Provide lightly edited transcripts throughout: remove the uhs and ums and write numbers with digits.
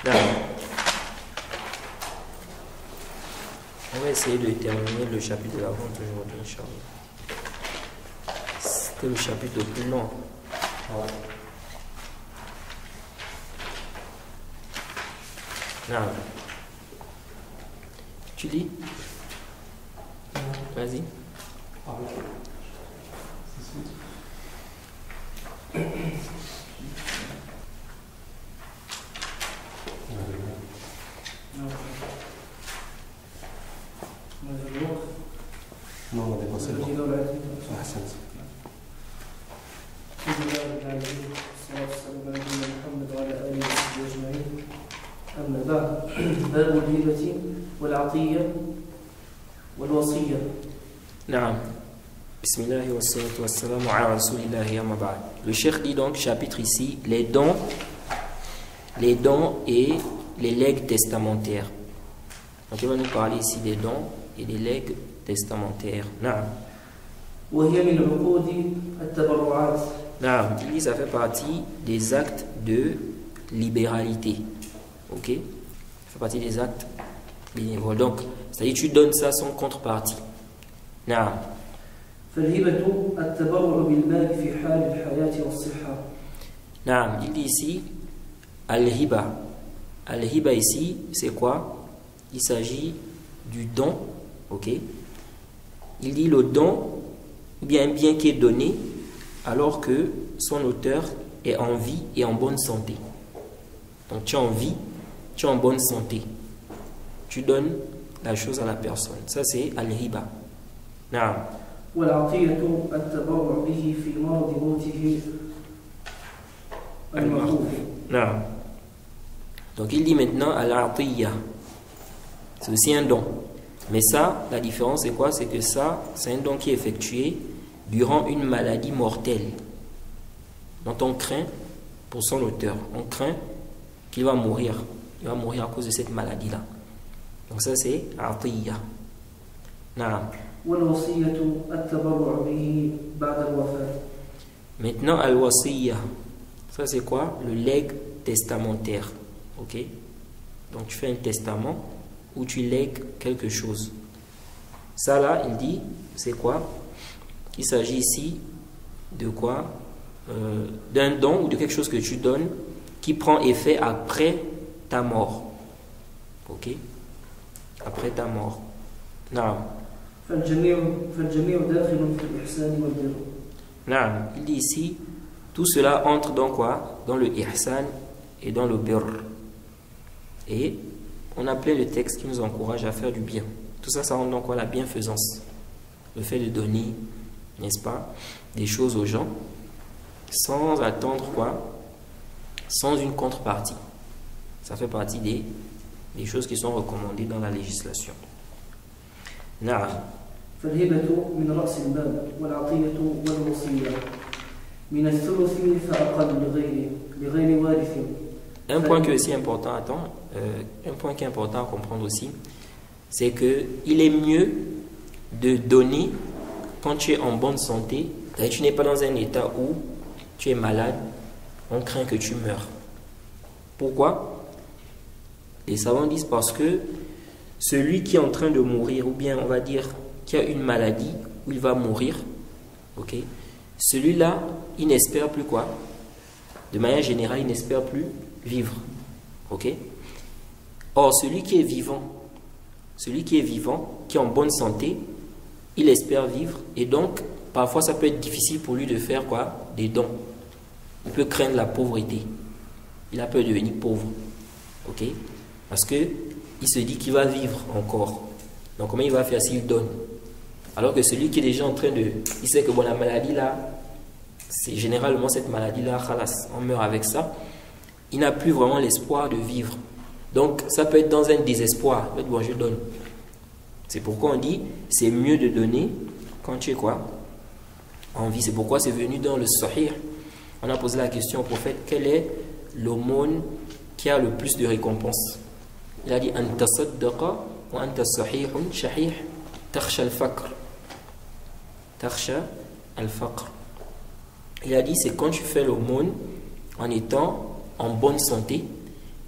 Là, on va essayer de terminer le chapitre de la vente aujourd'hui, Inch'Allah. C'était le chapitre le plus long. Là. Tu lis? Vas-y. Non, on est passé bon. أحسنت. أما بعد باب الهبة والعطية والوصية. نعم. بسم الله والصلاة والسلام على رسول الله أما بعد. Le cheikh dit donc, chapitre ici, les dons et les legs testamentaires. Donc il va nous parler ici des dons et des legs testamentaires. نعم. وهي من عقود التبرعات. نعم. Il dit ça fait partie des actes de libéralité. Ok? Ça fait partie des actes bénévoles. Donc, c'est-à-dire tu donnes ça sans contrepartie. نعم. فالهبة التبرع بالمال في حال الحياة والصحة. نعم. Il dit ici al-hiba. Al-hiba ici, c'est quoi? Il s'agit du don. Ok? Il dit le don, bien qui est donné alors que son auteur est en vie et en bonne santé. Donc tu es en vie, tu es en bonne santé. Tu donnes la chose à la personne. Ça c'est al-hiba. نعم. والعطية التبرع به في مرض موته المعروف. نعم. Donc il dit maintenant al-atiyya. C'est aussi un don. Mais ça, la différence c'est quoi? C'est que ça, c'est un don qui est effectué durant une maladie mortelle dont on craint pour son auteur. On craint qu'il va mourir. Il va mourir à cause de cette maladie-là. Donc ça c'est atiyya. نعم. والوصية التبرع به بعد الوفاة. Maintenant al-wasiyya. Ça c'est quoi? Le legs testamentaire. Ok? Donc tu fais un testament où tu lègues quelque chose. Ça là, il dit, c'est quoi? Il s'agit ici de quoi? D'un don ou de quelque chose que tu donnes qui prend effet après ta mort. Ok? Après ta mort. Non. فالجميع داخل في الإحسان والبر. Non. Il dit ici, tout cela entre dans quoi? Dans le ihsan et dans le birr. Et on a plein de textes qui nous encouragent à faire du bien. Tout ça, ça rentre dans quoi? La bienfaisance. Le fait de donner, n'est-ce pas, des choses aux gens sans attendre quoi? Sans une contrepartie. Ça fait partie des choses qui sont recommandées dans la législation. نعم. فالهبة من رأس المال والعطية والوصية من الثلث فأقل لغير وارث. Un point qui est aussi important, un point qui est important à comprendre aussi, c'est que il est mieux de donner quand tu es en bonne santé, c'est-à-dire tu n'es pas dans un état où tu es malade, on craint que tu meurs. Pourquoi? Les savants disent parce que celui qui est en train de mourir, ou bien on va dire qui a une maladie où il va mourir, ok, celui-là, il n'espère plus quoi? De manière générale, il n'espère plus vivre. Ok? Or, celui qui est vivant, qui est en bonne santé, il espère vivre et donc, parfois, ça peut être difficile pour lui de faire quoi? Des dons. Il peut craindre la pauvreté. Il a peur de devenir pauvre. Ok? Parce que il se dit qu'il va vivre encore. Donc, comment il va faire s'il donne? Alors que celui qui est déjà en train de... Il sait que bon, la maladie là, c'est généralement cette maladie là, khalas, on meurt avec ça. Il n'a plus vraiment l'espoir de vivre. Donc, ça peut être dans un désespoir. Bon, je donne. C'est pourquoi on dit, c'est mieux de donner quand tu es quoi? En vie. C'est pourquoi c'est venu dans le Sahih. On a posé la question au prophète, quelle est l'aumône qui a le plus de récompenses? Il a dit, anta saddaqa wa anta sahihun shahih takhsha al-faqr. Takhsha al-faqr. Il a dit, c'est quand tu fais l'aumône en étant en bonne santé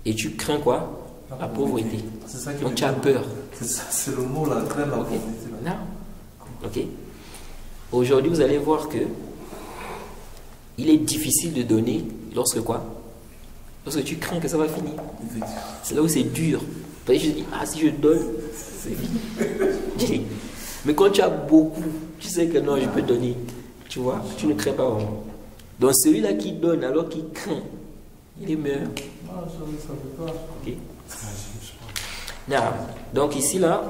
et tu crains quoi? La pauvreté. C'est ça qui Donc tu as peur. C'est le mot là, craindre la Ok. pauvreté. Là. Non. Ok. Aujourd'hui, vous allez voir que il est difficile de donner lorsque quoi? Lorsque tu crains que ça va finir. Effectivement. C'est là où c'est dur. Parce que je dis, ah, si je donne, c'est fini. Mais quand tu as beaucoup, tu sais que non, je peux donner. Tu vois, tu ne crains pas vraiment. Donc celui-là qui donne alors qu'il craint, il est meilleur. Ah, ça veut pas. Ok. Naam. Donc ici là,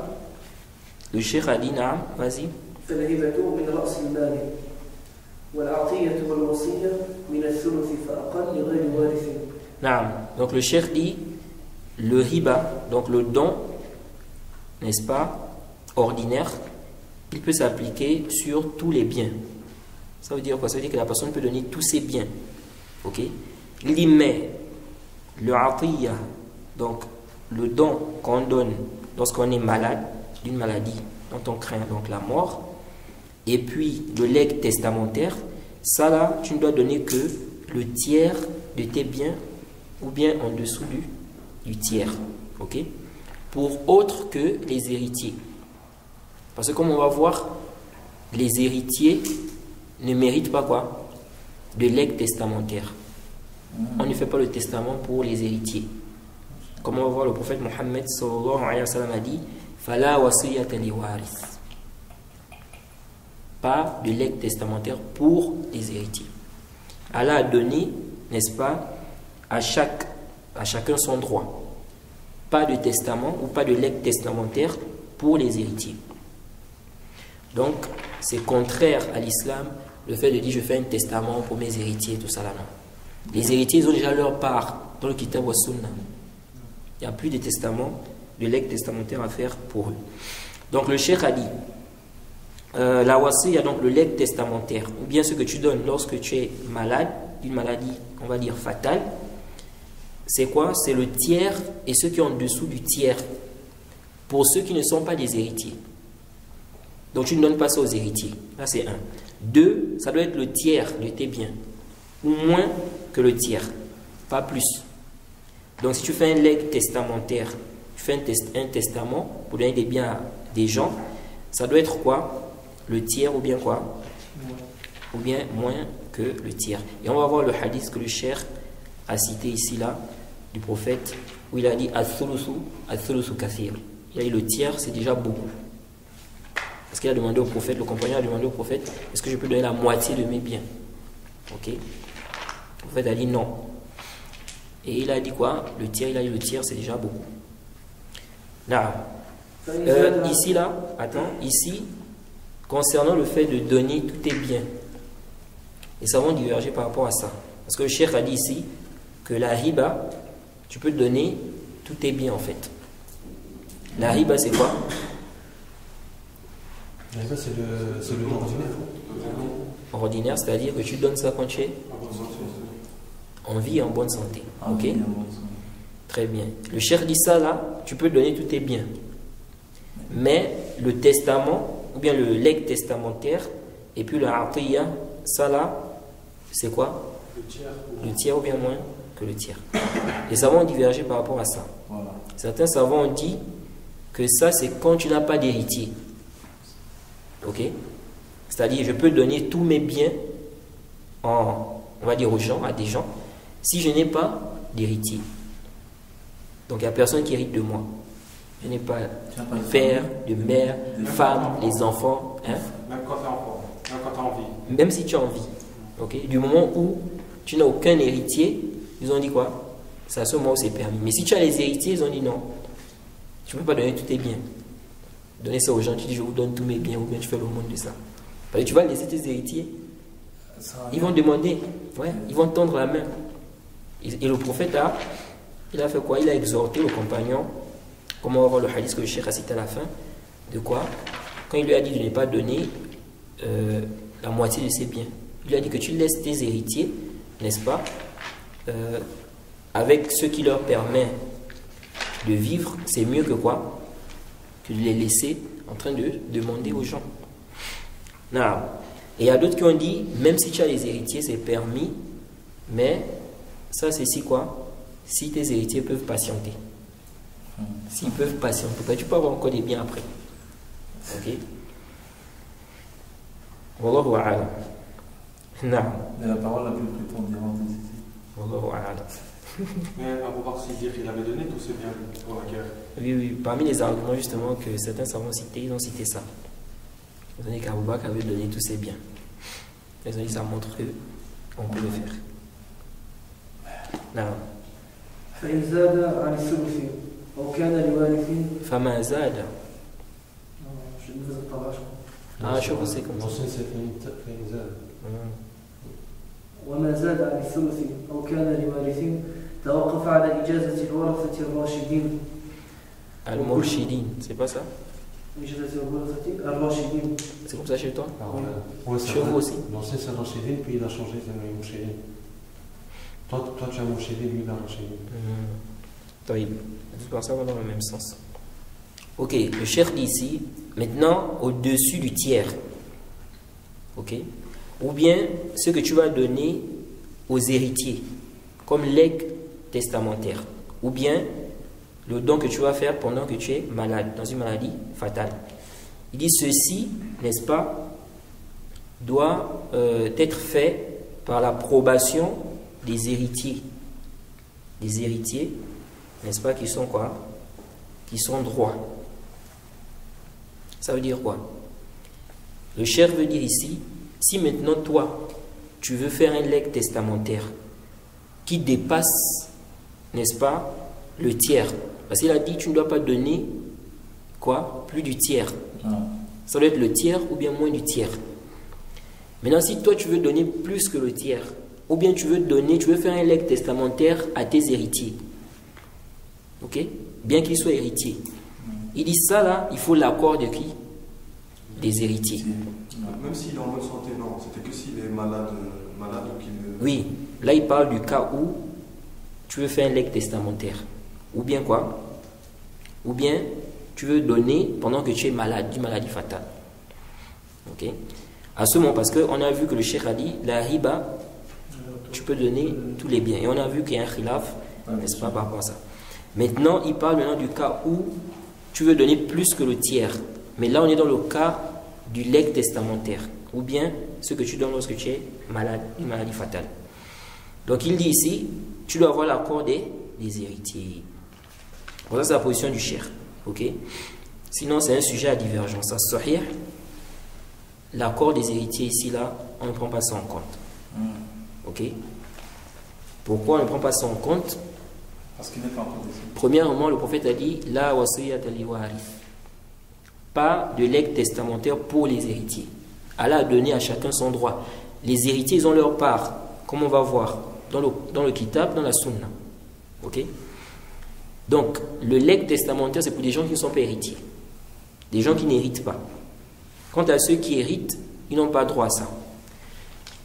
le cheikh a dit, naam, vas-y. فالهبة من رأس المال والعطية والوصية من الثلث فأقل لغير وارث. Naam. Donc le cheikh dit, le riba, donc le don, n'est-ce pas, ordinaire, il peut s'appliquer sur tous les biens. Ça veut dire quoi? Ça veut dire que la personne peut donner tous ses biens. Ok? Il dit, mais le atiyah, donc le don qu'on donne lorsqu'on est malade, d'une maladie dont on craint donc la mort, et puis le legs testamentaire, ça là, tu ne dois donner que le tiers de tes biens ou bien en dessous du tiers. Ok? Pour autre que les héritiers. Parce que comme on va voir, les héritiers ne méritent pas quoi? De legs testamentaire. On ne fait pas le testament pour les héritiers. Comme on va voir, le prophète Mohammed sallallahu alayhi wa sallam a dit, Fala wasiyata li waris. Pas de legs testamentaire pour les héritiers. Allah a donné, n'est-ce pas, à chacun son droit. Pas de testament ou pas de legs testamentaire pour les héritiers. Donc, c'est contraire à l'islam le fait de dire je fais un testament pour mes héritiers, tout ça là. Non. Les héritiers, ils ont déjà leur part dans le Kitab wa Sunna. Il n'y a plus de testament, de legs testamentaire à faire pour eux. Donc, le cheikh a dit la wasi, il y a donc le legs testamentaire, ou bien ce que tu donnes lorsque tu es malade, d'une maladie, on va dire fatale. C'est quoi? C'est le tiers et ceux qui sont en dessous du tiers. Pour ceux qui ne sont pas des héritiers. Donc tu ne donnes pas ça aux héritiers. Là c'est 1. 2, ça doit être le tiers de tes biens. Ou moins que le tiers. Pas plus. Donc si tu fais un legs testamentaire, tu fais un testament pour donner des biens à des gens, ça doit être quoi? Le tiers ou bien quoi? Ou bien moins que le tiers. Et on va voir le hadith que le cheikh a cité ici là, du prophète, où il a dit Al-thulusu kathir. Il a dit le tiers c'est déjà beaucoup. Parce qu'il a demandé au prophète, le compagnon a demandé au prophète, est-ce que je peux donner la moitié de mes biens? Ok. Le prophète a dit non. Et il a dit quoi? Le tiers, il a dit le tiers c'est déjà beaucoup. Là, ici là, attends, ici, concernant le fait de donner tous tes biens, et ça va diverger par rapport à ça. Parce que le cheikh a dit ici que la riba, tu peux donner tous tes biens en fait. La riba c'est quoi? La riba c'est le nom ordinaire. Ordinaire, c'est-à-dire que tu donnes ça quand tu es en vie et en bonne santé. Ok? Très bien. Le cheikh dit ça là, tu peux donner tous tes biens. Mais le testament, ou bien le legs testamentaire, et puis le atiyah, ça là, c'est quoi? Le tiers ou bien moins que le tiers. Les savants ont divergé par rapport à ça. Voilà. Certains savants ont dit que ça c'est quand tu n'as pas d'héritier. Ok? C'est-à-dire je peux donner tous mes biens on va dire aux gens, à des gens, si je n'ai pas d'héritier. Donc il n'y a personne qui hérite de moi. Je n'ai pas de père, de mère, de femme, les enfants. Hein? Même quand tu es enfant, même quand tu as envie. Même si tu as envie. Okay? Du moment où tu n'as aucun héritier, ils ont dit quoi? C'est à ce moment où c'est permis. Mais si tu as les héritiers, ils ont dit non. Tu ne peux pas donner tous tes biens. Donner ça aux gens, tu dis je vous donne tous mes biens ou bien tu fais le monde de ça. Parce que tu vas laisser tes héritiers. Ils vont demander, ouais, ils vont tendre la main. Et le prophète là, il a fait quoi? Il a exhorté le compagnon, comme on va voir le hadith que le cheikh a cité à la fin, de quoi? Quand il lui a dit de ne pas donner la moitié de ses biens. Il lui a dit que tu laisses tes héritiers, n'est-ce pas, avec ce qui leur permet de vivre, c'est mieux que quoi? Que de les laisser en train de demander aux gens. Non. Et il y a d'autres qui ont dit, même si tu as les héritiers, c'est permis, mais ça c'est si quoi? si tes héritiers peuvent patienter. S'ils peuvent patienter, tu peux avoir encore des biens après. Ok? Wallahu a'lam. Naam. Mais la parole la plus prépondérante ici. Wallahu a'lam. Mais Abu Bakr Siddiq, il avait donné tous ses biens pour la guerre. Oui, oui. Parmi les arguments justement que certains savants cités, ils ont cité ça. Ils ont dit qu'Abu Bakr avait donné tous ses biens. Ils ont dit ça montre qu'on peut le faire. Naam. فإن زاد عن الثلث أو كان لوارث فما زاد. Je ne faisais pas, je crois. Ah, je pense que c'est comme ça. L'ancien, c'est Fainzad. وما زاد عن الثلث أو كان لوارث توقف على إجازة الورثة الراشدين. Al-Murshidin, c'est pas ça? إجازة الورثة الراشدين. C'est comme ça chez toi? Ah, voilà. Ouais, c'est Chez vous aussi? L'ancien, c'est Rachidin, puis il a changé, c'est Mouchidin. Toi, tu as Mouchidin, lui, il a Rachidin. Taïb. Tout ça va dans le même sens. Ok, le cheikh dit ici, maintenant au-dessus du tiers. Ok? Ou bien ce que tu vas donner aux héritiers, comme legs testamentaire. Ou bien le don que tu vas faire pendant que tu es malade, dans une maladie fatale. Il dit ceci, n'est-ce pas, doit être fait par l'approbation des héritiers. Des héritiers, n'est-ce pas, qui sont quoi? Qui sont droits. Ça veut dire quoi? Le cheikh veut dire ici, si maintenant toi, tu veux faire un legs testamentaire qui dépasse, n'est-ce pas, le tiers. Parce qu'il a dit tu ne dois pas donner quoi? Plus du tiers. Ça doit être le tiers ou bien moins du tiers. Maintenant, si toi tu veux donner plus que le tiers, ou bien tu veux faire un legs testamentaire à tes héritiers, ok? Bien qu'ils soient héritiers. Il dit ça là, il faut l'accord de qui? Des héritiers. Même s'il est en bonne santé, non. C'était que s'il est malade ou qu'il... Oui, là il parle du cas où tu veux faire un legs testamentaire. Ou bien quoi? Ou bien tu veux donner pendant que tu es malade, d'une maladie fatale. Ok? À ce moment, parce qu'on a vu que le cheikh a dit, la riba, tu peux donner tous les biens. Et on a vu qu'il y a un khilaf, n'est-ce pas, par rapport à ça. Maintenant, il parle maintenant du cas où tu veux donner plus que le tiers. Mais là, on est dans le cas du legs testamentaire. Ou bien ce que tu donnes lorsque tu es malade, une maladie fatale. Donc, il dit ici, tu dois avoir l'accord des héritiers. Bon, ça, c'est la position du cheikh. Ok? Sinon, c'est un sujet à divergence. Ça, sahih, l'accord des héritiers ici, là, on ne prend pas ça en compte. Ok? Pourquoi on ne prend pas ça en compte? Parce qu'il n'est pas encore décédé. Premièrement, le prophète a dit la wasiyata li warith. Pas de legs testamentaire pour les héritiers. Allah a donné à chacun son droit. Les héritiers, ils ont leur part, comme on va voir dans le kitab, dans la sunna. Ok? Donc, le legs testamentaire, c'est pour des gens qui ne sont pas héritiers. Des gens qui n'héritent pas. Quant à ceux qui héritent, ils n'ont pas droit à ça.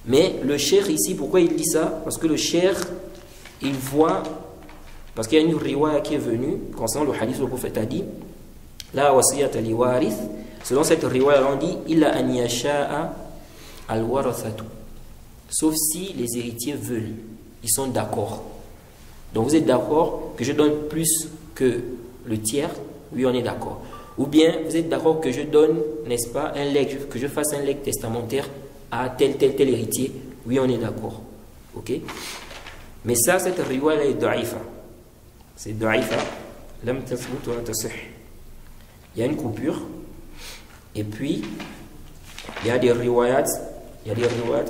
Mais le cheikh ici, pourquoi il dit ça? Parce que le cheikh, il voit, parce qu'il y a une riwaya qui est venue, concernant le hadith, le prophète a dit, la wasiyata li warith, selon cette riwaya, on dit, illa an yasha'a al warathatu. Sauf si les héritiers veulent, ils sont d'accord. Donc vous êtes d'accord que je donne plus que le tiers? Oui, on est d'accord. Ou bien vous êtes d'accord que je donne, n'est-ce pas, un legs, que je fasse un legs testamentaire à tel héritier? Oui, on est d'accord. Ok? Mais ça, cette riwaya est da'ifa. C'est da'ifa. Lam tathbut wa la tasih. Il y a une coupure. Et puis, il y a des riwayats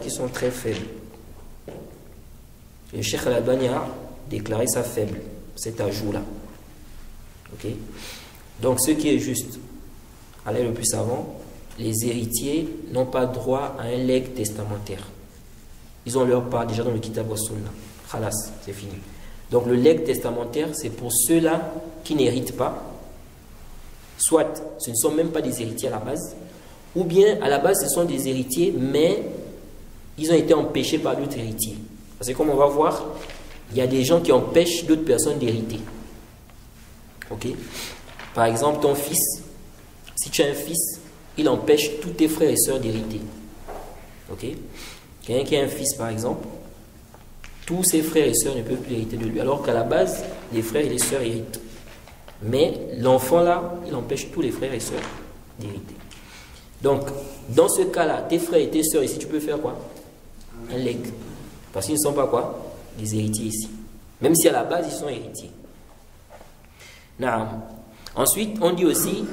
qui sont très faibles. Le Cheikh Al-Albani a déclaré ça faible, cet ajout-là. Ok? Donc, ce qui est juste, allez le plus savant, les héritiers n'ont pas droit à un legs testamentaire. Ils ont leur part déjà dans le Kitab wa Sunna. Khalas, c'est fini. Donc, le legs testamentaire, c'est pour ceux-là qui n'héritent pas. Soit ce ne sont même pas des héritiers à la base, ou bien à la base ce sont des héritiers, mais ils ont été empêchés par d'autres héritiers. Parce que comme on va voir, il y a des gens qui empêchent d'autres personnes d'hériter. Ok? Par exemple, ton fils, si tu as un fils, il empêche tous tes frères et sœurs d'hériter. Ok? Quelqu'un qui a un fils, par exemple, tous ses frères et sœurs ne peuvent plus hériter de lui. Alors qu'à la base, les frères et les sœurs héritent. Mais l'enfant là, il empêche tous les frères et sœurs d'hériter. Donc, dans ce cas-là, tes frères et tes sœurs ici, tu peux faire quoi? Un legs. Parce qu'ils ne sont pas quoi? Des héritiers ici. Même si à la base, ils sont héritiers. Naam. Ensuite, on dit aussi,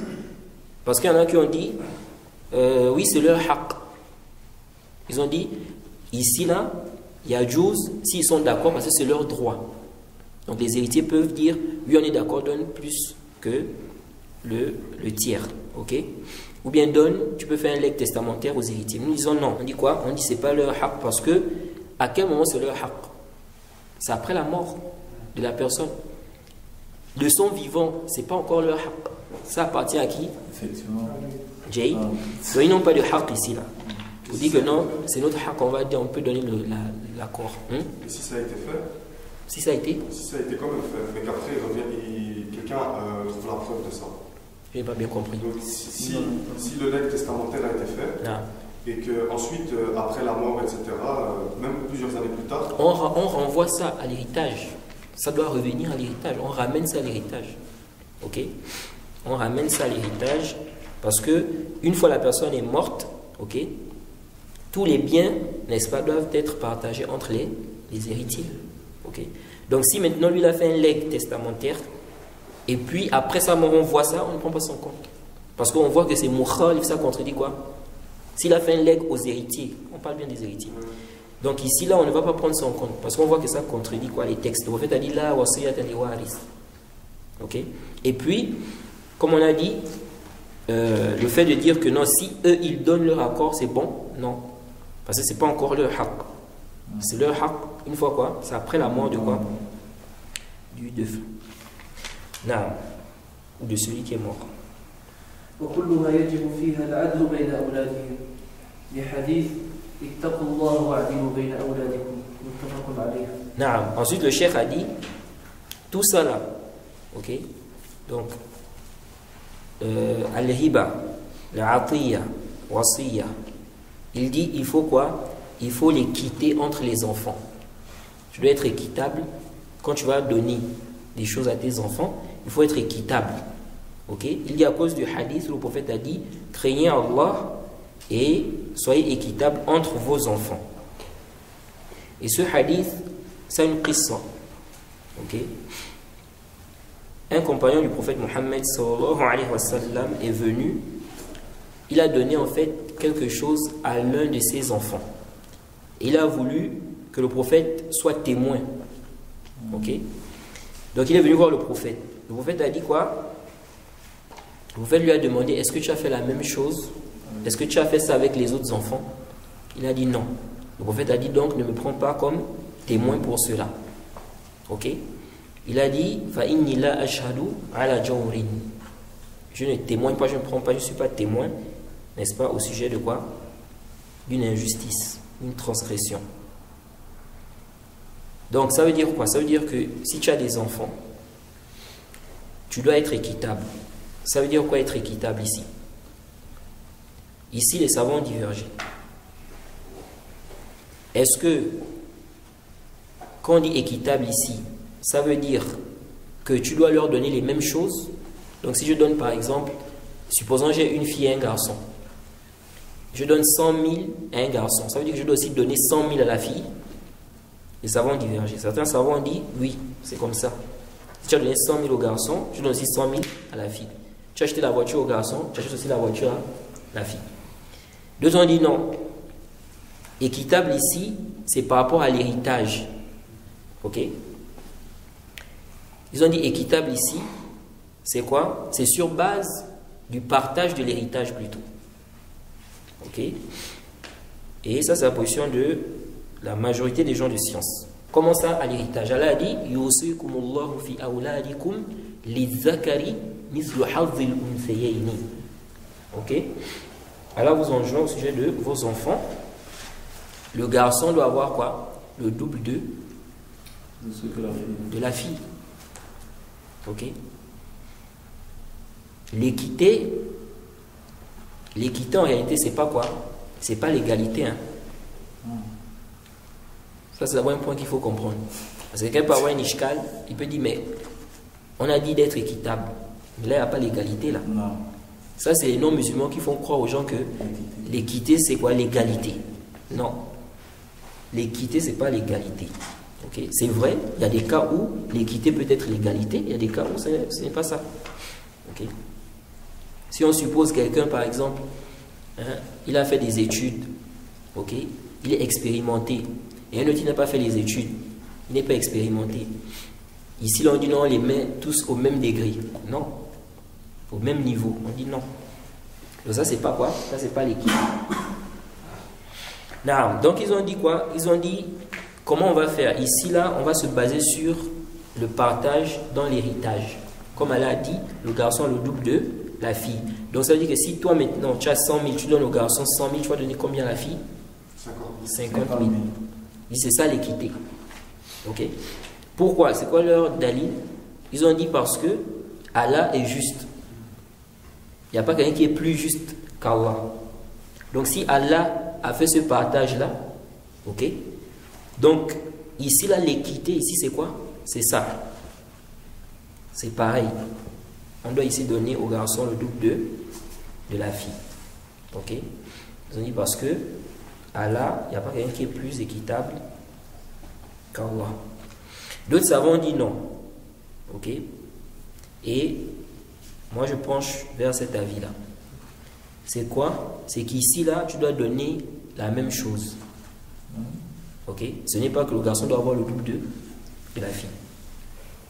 parce qu'il y en a qui ont dit, oui, c'est leur haq. Ils ont dit, ici, là, il y a Juz, s'ils sont d'accord, parce que c'est leur droit. Donc les héritiers peuvent dire, oui, on est d'accord, donne plus que le tiers. Ok? Ou bien donne, tu peux faire un legs testamentaire aux héritiers. Nous disons non. On dit quoi? On dit c'est pas leur haq, parce que, à quel moment c'est leur haq? C'est après la mort de la personne. De son vivant, c'est pas encore leur haq. Ça appartient à qui? Effectivement. Jay. Donc ils n'ont pas de haq ici là. Vous dites que non, c'est notre haq, on va dire, on peut donner l'accord. Et si ça a été fait? Si ça a été? Si ça a été quand même fait, mais qu'après quelqu'un trouve la preuve de ça. Je n'ai pas bien compris. Donc si le legs testamentaire a été fait, et qu'ensuite, après la mort, etc., même plusieurs années plus tard... On renvoie ça à l'héritage. Ça doit revenir à l'héritage. On ramène ça à l'héritage. Ok? On ramène ça à l'héritage parce que une fois la personne est morte, ok, tous les biens, n'est-ce pas, doivent être partagés entre les héritiers. Ok? Donc si maintenant lui il a fait un legs testamentaire et puis après sa mort on voit ça, on ne prend pas son compte. Parce qu'on voit que c'est mukhalif, ça contredit quoi? S'il a fait un legs aux héritiers, on parle bien des héritiers. Donc ici, là, on ne va pas prendre son compte. Parce qu'on voit que ça contredit quoi, les textes. Le prophète a dit là, wasiyatan li waris. Ok? Et puis, comme on a dit, le fait de dire que non, si eux, ils donnent leur accord, c'est bon, non. Parce que ce n'est pas encore leur haq. C'est leur haq, une fois quoi? C'est après la mort de quoi? Du défunt. Non. Ou de celui qui est mort. وكلها يجب فيها العدل بين أولادهم لحديث اتقوا الله واعدلوا بين أولادكم متفق عليه. Naam. Ensuite le cheikh a dit tout ça là, ok, donc al-hiba, al-atiya, wasiya, il dit il faut quoi? Il faut l'équité entre les enfants. Tu dois être équitable quand tu vas donner des choses à tes enfants, il faut être équitable. Ok? Il dit à cause du hadith où le prophète a dit craignez Allah et soyez équitable entre vos enfants. Et ce hadith, c'est une qissa. Ok? Un compagnon du prophète Mohammed sallallahu alayhi wa sallam est venu. Il a donné en fait quelque chose à l'un de ses enfants. Il a voulu que le prophète soit témoin. Ok? Donc il est venu voir le prophète. Le prophète a dit quoi? Le prophète lui a demandé, est-ce que tu as fait la même chose? Est-ce que tu as fait ça avec les autres enfants? Il a dit non. Le prophète a dit donc, ne me prends pas comme témoin pour cela. Ok? Il a dit, fa inni la ashhadu ala jawrin. Je ne témoigne pas, je ne prends pas, je ne suis pas témoin, n'est-ce pas, au sujet de quoi? D'une injustice, une transgression. Donc ça veut dire quoi? Ça veut dire que si tu as des enfants, tu dois être équitable. Ça veut dire quoi être équitable ici? Ici, les savants ont divergé. Est-ce que, quand on dit équitable ici, ça veut dire que tu dois leur donner les mêmes choses? Donc si je donne par exemple, supposons j'ai une fille et un garçon. Je donne 100 000 à un garçon. Ça veut dire que je dois aussi donner 100 000 à la fille? Les savants ont divergé. Certains savants ont dit, oui, c'est comme ça. Si tu as donné 100 000 au garçon, je donne aussi 100 000 à la fille. Tu as acheté la voiture au garçon, tu achètes aussi la voiture à la fille. D'autres ont dit non. Équitable ici, c'est par rapport à l'héritage. Ok? Ils ont dit équitable ici, c'est quoi? C'est sur base du partage de l'héritage plutôt. Ok? Et ça, c'est la position de la majorité des gens de science. Comment ça à l'héritage? Allah a dit yusikumullahu fi awladikum lizakari mislu hazzil unsayayni. Ok? Allah vous enjoint au sujet de vos enfants. Le garçon doit avoir quoi? Le double de la fille. Ok? L'équité en réalité, c'est pas quoi? C'est pas l'égalité. Hein? Ça, c'est d'abord un point qu'il faut comprendre. Parce que quelqu'un peut avoir une ishkal, il peut dire, mais on a dit d'être équitable. Mais là, il n'y a pas l'égalité, là. Non. Ça, c'est les non-musulmans qui font croire aux gens que l'équité, c'est quoi? L'égalité. Non. L'équité, c'est pas l'égalité. Okay? C'est vrai, il y a des cas où l'équité peut être l'égalité, il y a des cas où ce n'est pas ça. Okay? Si on suppose quelqu'un, par exemple, il a fait des études, okay? Il est expérimenté, et un autre, il n'a pas fait les études, il n'est pas expérimenté. Ici, là, on dit non, on les met tous au même degré. Non. Au même niveau. On dit non. Donc ça, c'est pas quoi? Ça, c'est pas l'équité. Non. Donc, ils ont dit quoi? Ils ont dit, comment on va faire? Ici, là, on va se baser sur le partage dans l'héritage. Comme Allah a dit, le garçon a le double de la fille. Donc, ça veut dire que si toi, maintenant, tu as 100 000, tu donnes au garçon 100 000, tu vas donner combien à la fille? 50 000. C'est ça l'équité. Ok? Pourquoi? C'est quoi leur dalil? Ils ont dit parce que Allah est juste. Il n'y a pas quelqu'un qui est plus juste qu'Allah. Donc si Allah a fait ce partage-là, ok? Donc ici, là, l'équité, ici, c'est quoi? C'est ça. C'est pareil. On doit ici donner au garçon le double de la fille. Ok? Ils ont dit parce que Allah, il n'y a pas quelqu'un qui est plus équitable qu'Allah. D'autres savants ont dit non. Ok? Et moi je penche vers cet avis-là. C'est quoi? C'est qu'ici, là, tu dois donner la même chose. Ok? Ce n'est pas que le garçon doit avoir le double de la fille.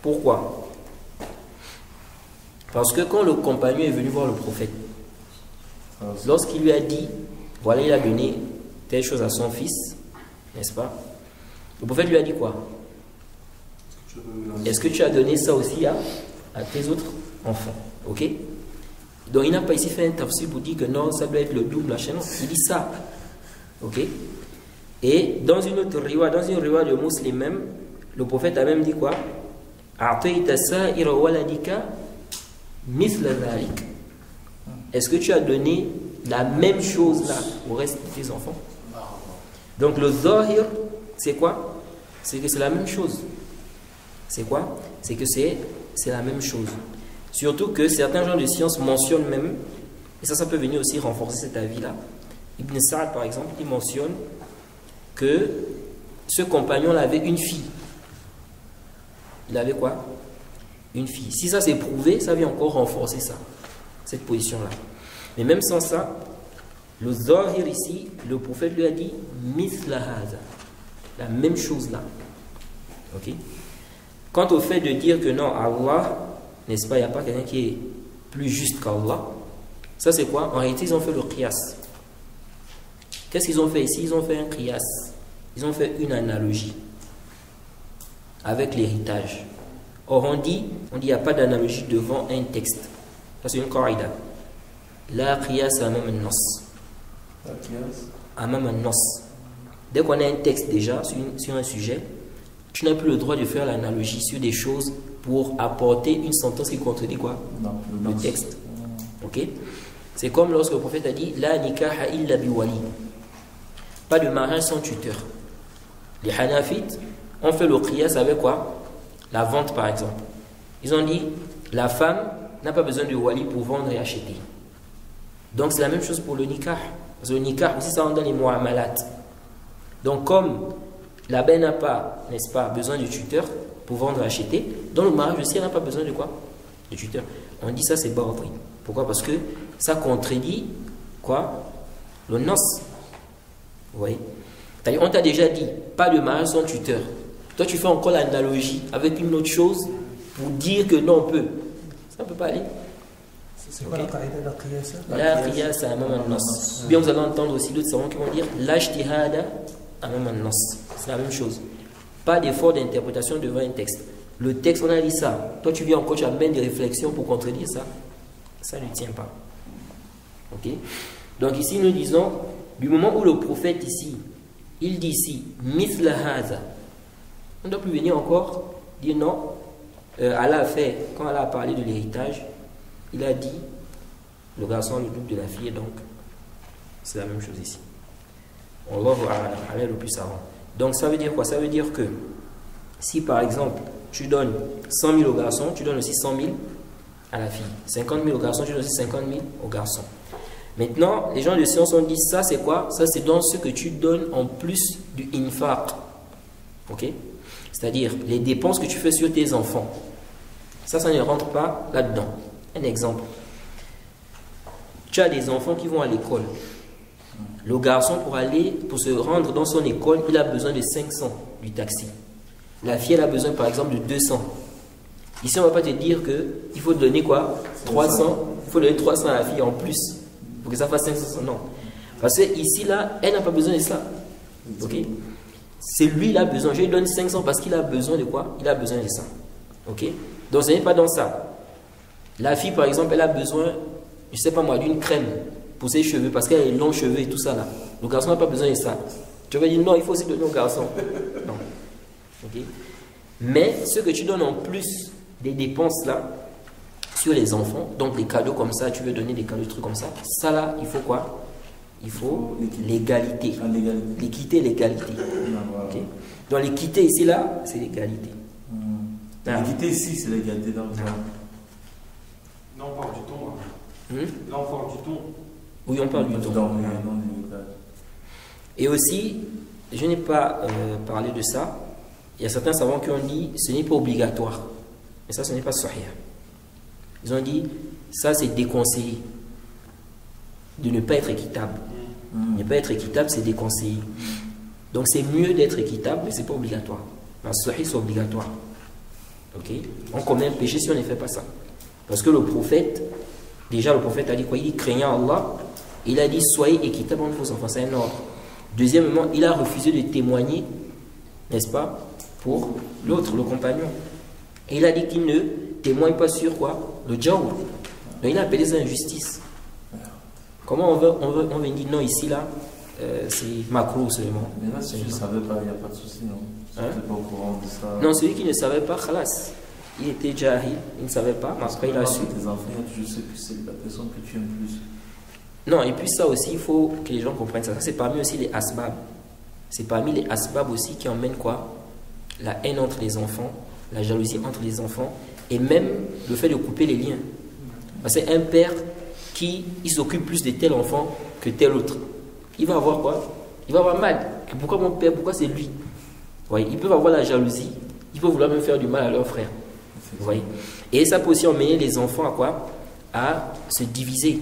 Pourquoi? Parce que quand le compagnon est venu voir le prophète, lorsqu'il lui a dit, voilà, il a donné telle chose à son fils, n'est-ce pas? Le prophète lui a dit quoi? Est-ce que tu as donné ça aussi à tes autres enfants? Ok? Donc il n'a pas ici fait un tafsir pour dire que non, ça doit être le double, la chaîne. Il dit ça. Ok? Et dans une autre riwa, dans une riwa de Muslim même, le prophète a même dit quoi? Est-ce que tu as donné la même chose là au reste de tes enfants? Donc le zahir, c'est quoi? C'est que c'est la même chose. C'est quoi? C'est que c'est la même chose. Surtout que certains gens de science mentionnent même, et ça peut venir aussi renforcer cet avis-là. Ibn Sa'd, par exemple, il mentionne que ce compagnon avait une fille. Il avait quoi? Une fille. Si ça s'est prouvé, ça vient encore renforcer ça, cette position-là. Mais même sans ça, le zahir ici, le prophète lui a dit mithla hadha, la même chose là. Ok? Quant au fait de dire que non, Allah, n'est-ce pas, il n'y a pas quelqu'un qui est plus juste qu'Allah, ça c'est quoi? En réalité, ils ont fait le qiyas. Qu'est-ce qu'ils ont fait ici? Ils ont fait un qiyas. Ils ont fait une analogie avec l'héritage. Or, on dit, il n'y a pas d'analogie devant un texte. Ça c'est une qaïda. La qiyas amam an-nas. Amam an-nas. Dès qu'on a un texte déjà sur un sujet, tu n'as plus le droit de faire l'analogie sur des choses pour apporter une sentence qui contredit quoi? Non, le texte. Ok? C'est comme lorsque le prophète a dit la nikaha illa biwali. Pas de mariage sans tuteur. Les Hanafites ont fait le qiyas avec quoi? La vente par exemple. Ils ont dit la femme n'a pas besoin de wali pour vendre et acheter. Donc c'est la même chose pour le nikah. Parce que le nikah aussi ça rentre dans les mu'amalat. Donc comme la belle n'a pas, n'est-ce pas, besoin de tuteur pour vendre et acheter, dans le mariage aussi elle n'a pas besoin de quoi? De tuteur. On dit ça c'est barbari. Pourquoi? Parce que ça contredit quoi? Le nos. Vous voyez? C'est-à-dire, on t'a déjà dit pas de mariage sans tuteur. Toi tu fais encore l'analogie avec une autre chose pour dire que non on peut. Ça ne peut pas aller. C'est quoi la qaïda, la qiyasa? La qiyasa amam an-nas. Bien vous allez entendre aussi d'autres savants qui vont dire l'ajtihada amam an-nas. C'est la même chose. Pas d'effort d'interprétation devant un texte. Le texte, on a dit ça. Toi, tu viens encore, tu amènes des réflexions pour contredire ça. Ça ne tient pas. Ok? Donc ici, nous disons, du moment où le prophète ici, il dit ici, mithla hadha, on ne doit plus venir encore dire non. Allah a fait, quand Allah a parlé de l'héritage, il a dit, le garçon le double de la fille, donc c'est la même chose ici. Wallahu a'lam, Allah est le plus savant. Donc ça veut dire quoi? Ça veut dire que si par exemple tu donnes 100 000 au garçon, tu donnes aussi 100 000 à la fille. 50 000 au garçon, tu donnes aussi 50 000 au garçon. Maintenant, les gens de science ont dit ça c'est quoi? Ça c'est dans ce que tu donnes en plus du infaq. Ok? C'est-à-dire les dépenses que tu fais sur tes enfants. Ça ne rentre pas là-dedans. Un exemple. Tu as des enfants qui vont à l'école. Le garçon, pour se rendre dans son école, il a besoin de 500 du taxi. La fille, elle a besoin par exemple de 200. Ici, on ne va pas te dire qu'il faut donner quoi? 300. Il faut donner 300 à la fille en plus. Pour que ça fasse 500. Non. Parce que ici, là, elle n'a pas besoin de ça. Ok? C'est lui, il a besoin. Je lui donne 500 parce qu'il a besoin de quoi? Il a besoin de ça. Ok? Donc, ce n'est pas dans ça. La fille, par exemple, elle a besoin, je ne sais pas moi, d'une crème pour ses cheveux parce qu'elle a les longs cheveux et tout ça là. Le garçon n'a pas besoin de ça. Tu vas dire non, il faut aussi donner au garçon. Non. Ok? Mais ce que tu donnes en plus des dépenses là sur les enfants, donc des cadeaux comme ça, tu veux donner des cadeaux, des trucs comme ça, ça là, il faut quoi? Il faut l'égalité. L'équité et l'égalité. Okay? Donc l'équité ici là, c'est l'égalité. L'équité ici, c'est l'égalité dans le temps. Là, on parle du ton. Là, on parle du ton. Oui, on parle du ton. Et aussi, je n'ai pas parlé de ça. Il y a certains savants qui ont dit ce n'est pas obligatoire. Mais ça, ce n'est pas sahih. Ils ont dit ça, c'est déconseillé de ne pas être équitable. Ne pas être équitable, c'est déconseillé. Donc, c'est mieux d'être équitable, mais ce n'est pas obligatoire. La sahih, c'est obligatoire. Ok? On commet un péché si on ne fait pas ça. Parce que le prophète, déjà le prophète a dit quoi? Il dit craignant Allah, il a dit soyez équitable entre vos enfants, c'est un ordre. Deuxièmement, il a refusé de témoigner, n'est-ce pas, pour l'autre, le compagnon. Et il a dit qu'il ne témoigne pas sur quoi? Le jawr. Donc il a appelé ça injustice. Comment on veut dire non ici là, c'est macro seulement. Mais là, si je ne savais pas, il n'y a pas de souci, non? Je n'étais pas au courant de ça. Non, celui qui ne savait pas, khalas. Il était jahil, il ne savait pas, mais après il a su. Tes enfants, je sais que c'est la personne que tu aimes plus. Non, et puis ça aussi, il faut que les gens comprennent ça. Ça, c'est parmi aussi les asbab. C'est parmi les asbab aussi qui emmènent quoi? La haine entre les enfants, la jalousie entre les enfants, et même le fait de couper les liens. Parce qu'un père qui s'occupe plus de tel enfant que tel autre, il va avoir quoi? Il va avoir mal. Pourquoi mon père? Pourquoi c'est lui? Ouais, ils peuvent avoir la jalousie, ils peuvent vouloir même faire du mal à leur frère. Vous voyez? Et ça peut aussi emmener les enfants à quoi? À se diviser.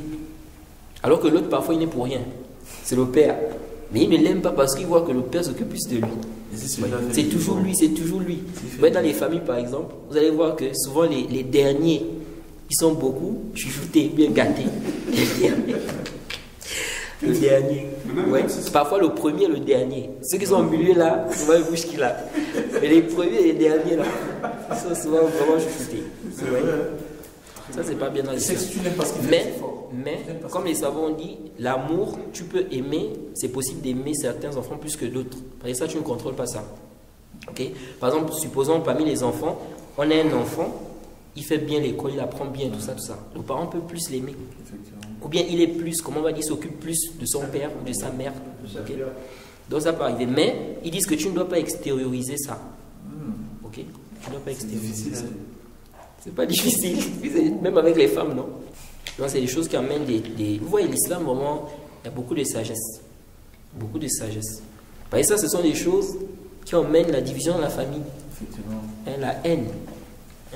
Alors que l'autre, parfois, il n'est pour rien. C'est le père. Mais il ne l'aime pas parce qu'il voit que le père s'occupe plus de lui. C'est toujours lui, c'est toujours lui. Dans les familles, par exemple, vous allez voir que souvent les derniers, ils sont beaucoup chouchoutés, bien gâtés. Le dernier. Ouais. Parfois le premier et le dernier. Ceux qui sont au milieu là, souvent ils bougent qu'il a. Mais les premiers et les derniers là, ils sont souvent vraiment chouchoutés. Ouais. Ça, c'est pas bien dans les mais comme les savants ont dit, l'amour, tu peux aimer, c'est possible d'aimer certains enfants plus que d'autres. Parce que ça, tu ne contrôles pas ça. Okay? Par exemple, supposons parmi les enfants, on a un enfant, il fait bien l'école, il apprend bien, tout ça, tout ça. Le parent peut plus l'aimer. Ou bien il est plus, comment on va dire, s'occupe plus de son père ou de sa mère. Okay? Donc ça peut arriver. Mais ils disent que tu ne dois pas extérioriser ça. Ok? Tu ne dois pas extérioriser ça. C'est pas difficile, même avec les femmes, non? Donc c'est des choses qui amènent des... Vous voyez, l'islam, vraiment, il y a beaucoup de sagesse. Beaucoup de sagesse. Parce que ça, ce sont des choses qui emmènent la division dans la famille. Effectivement. La haine,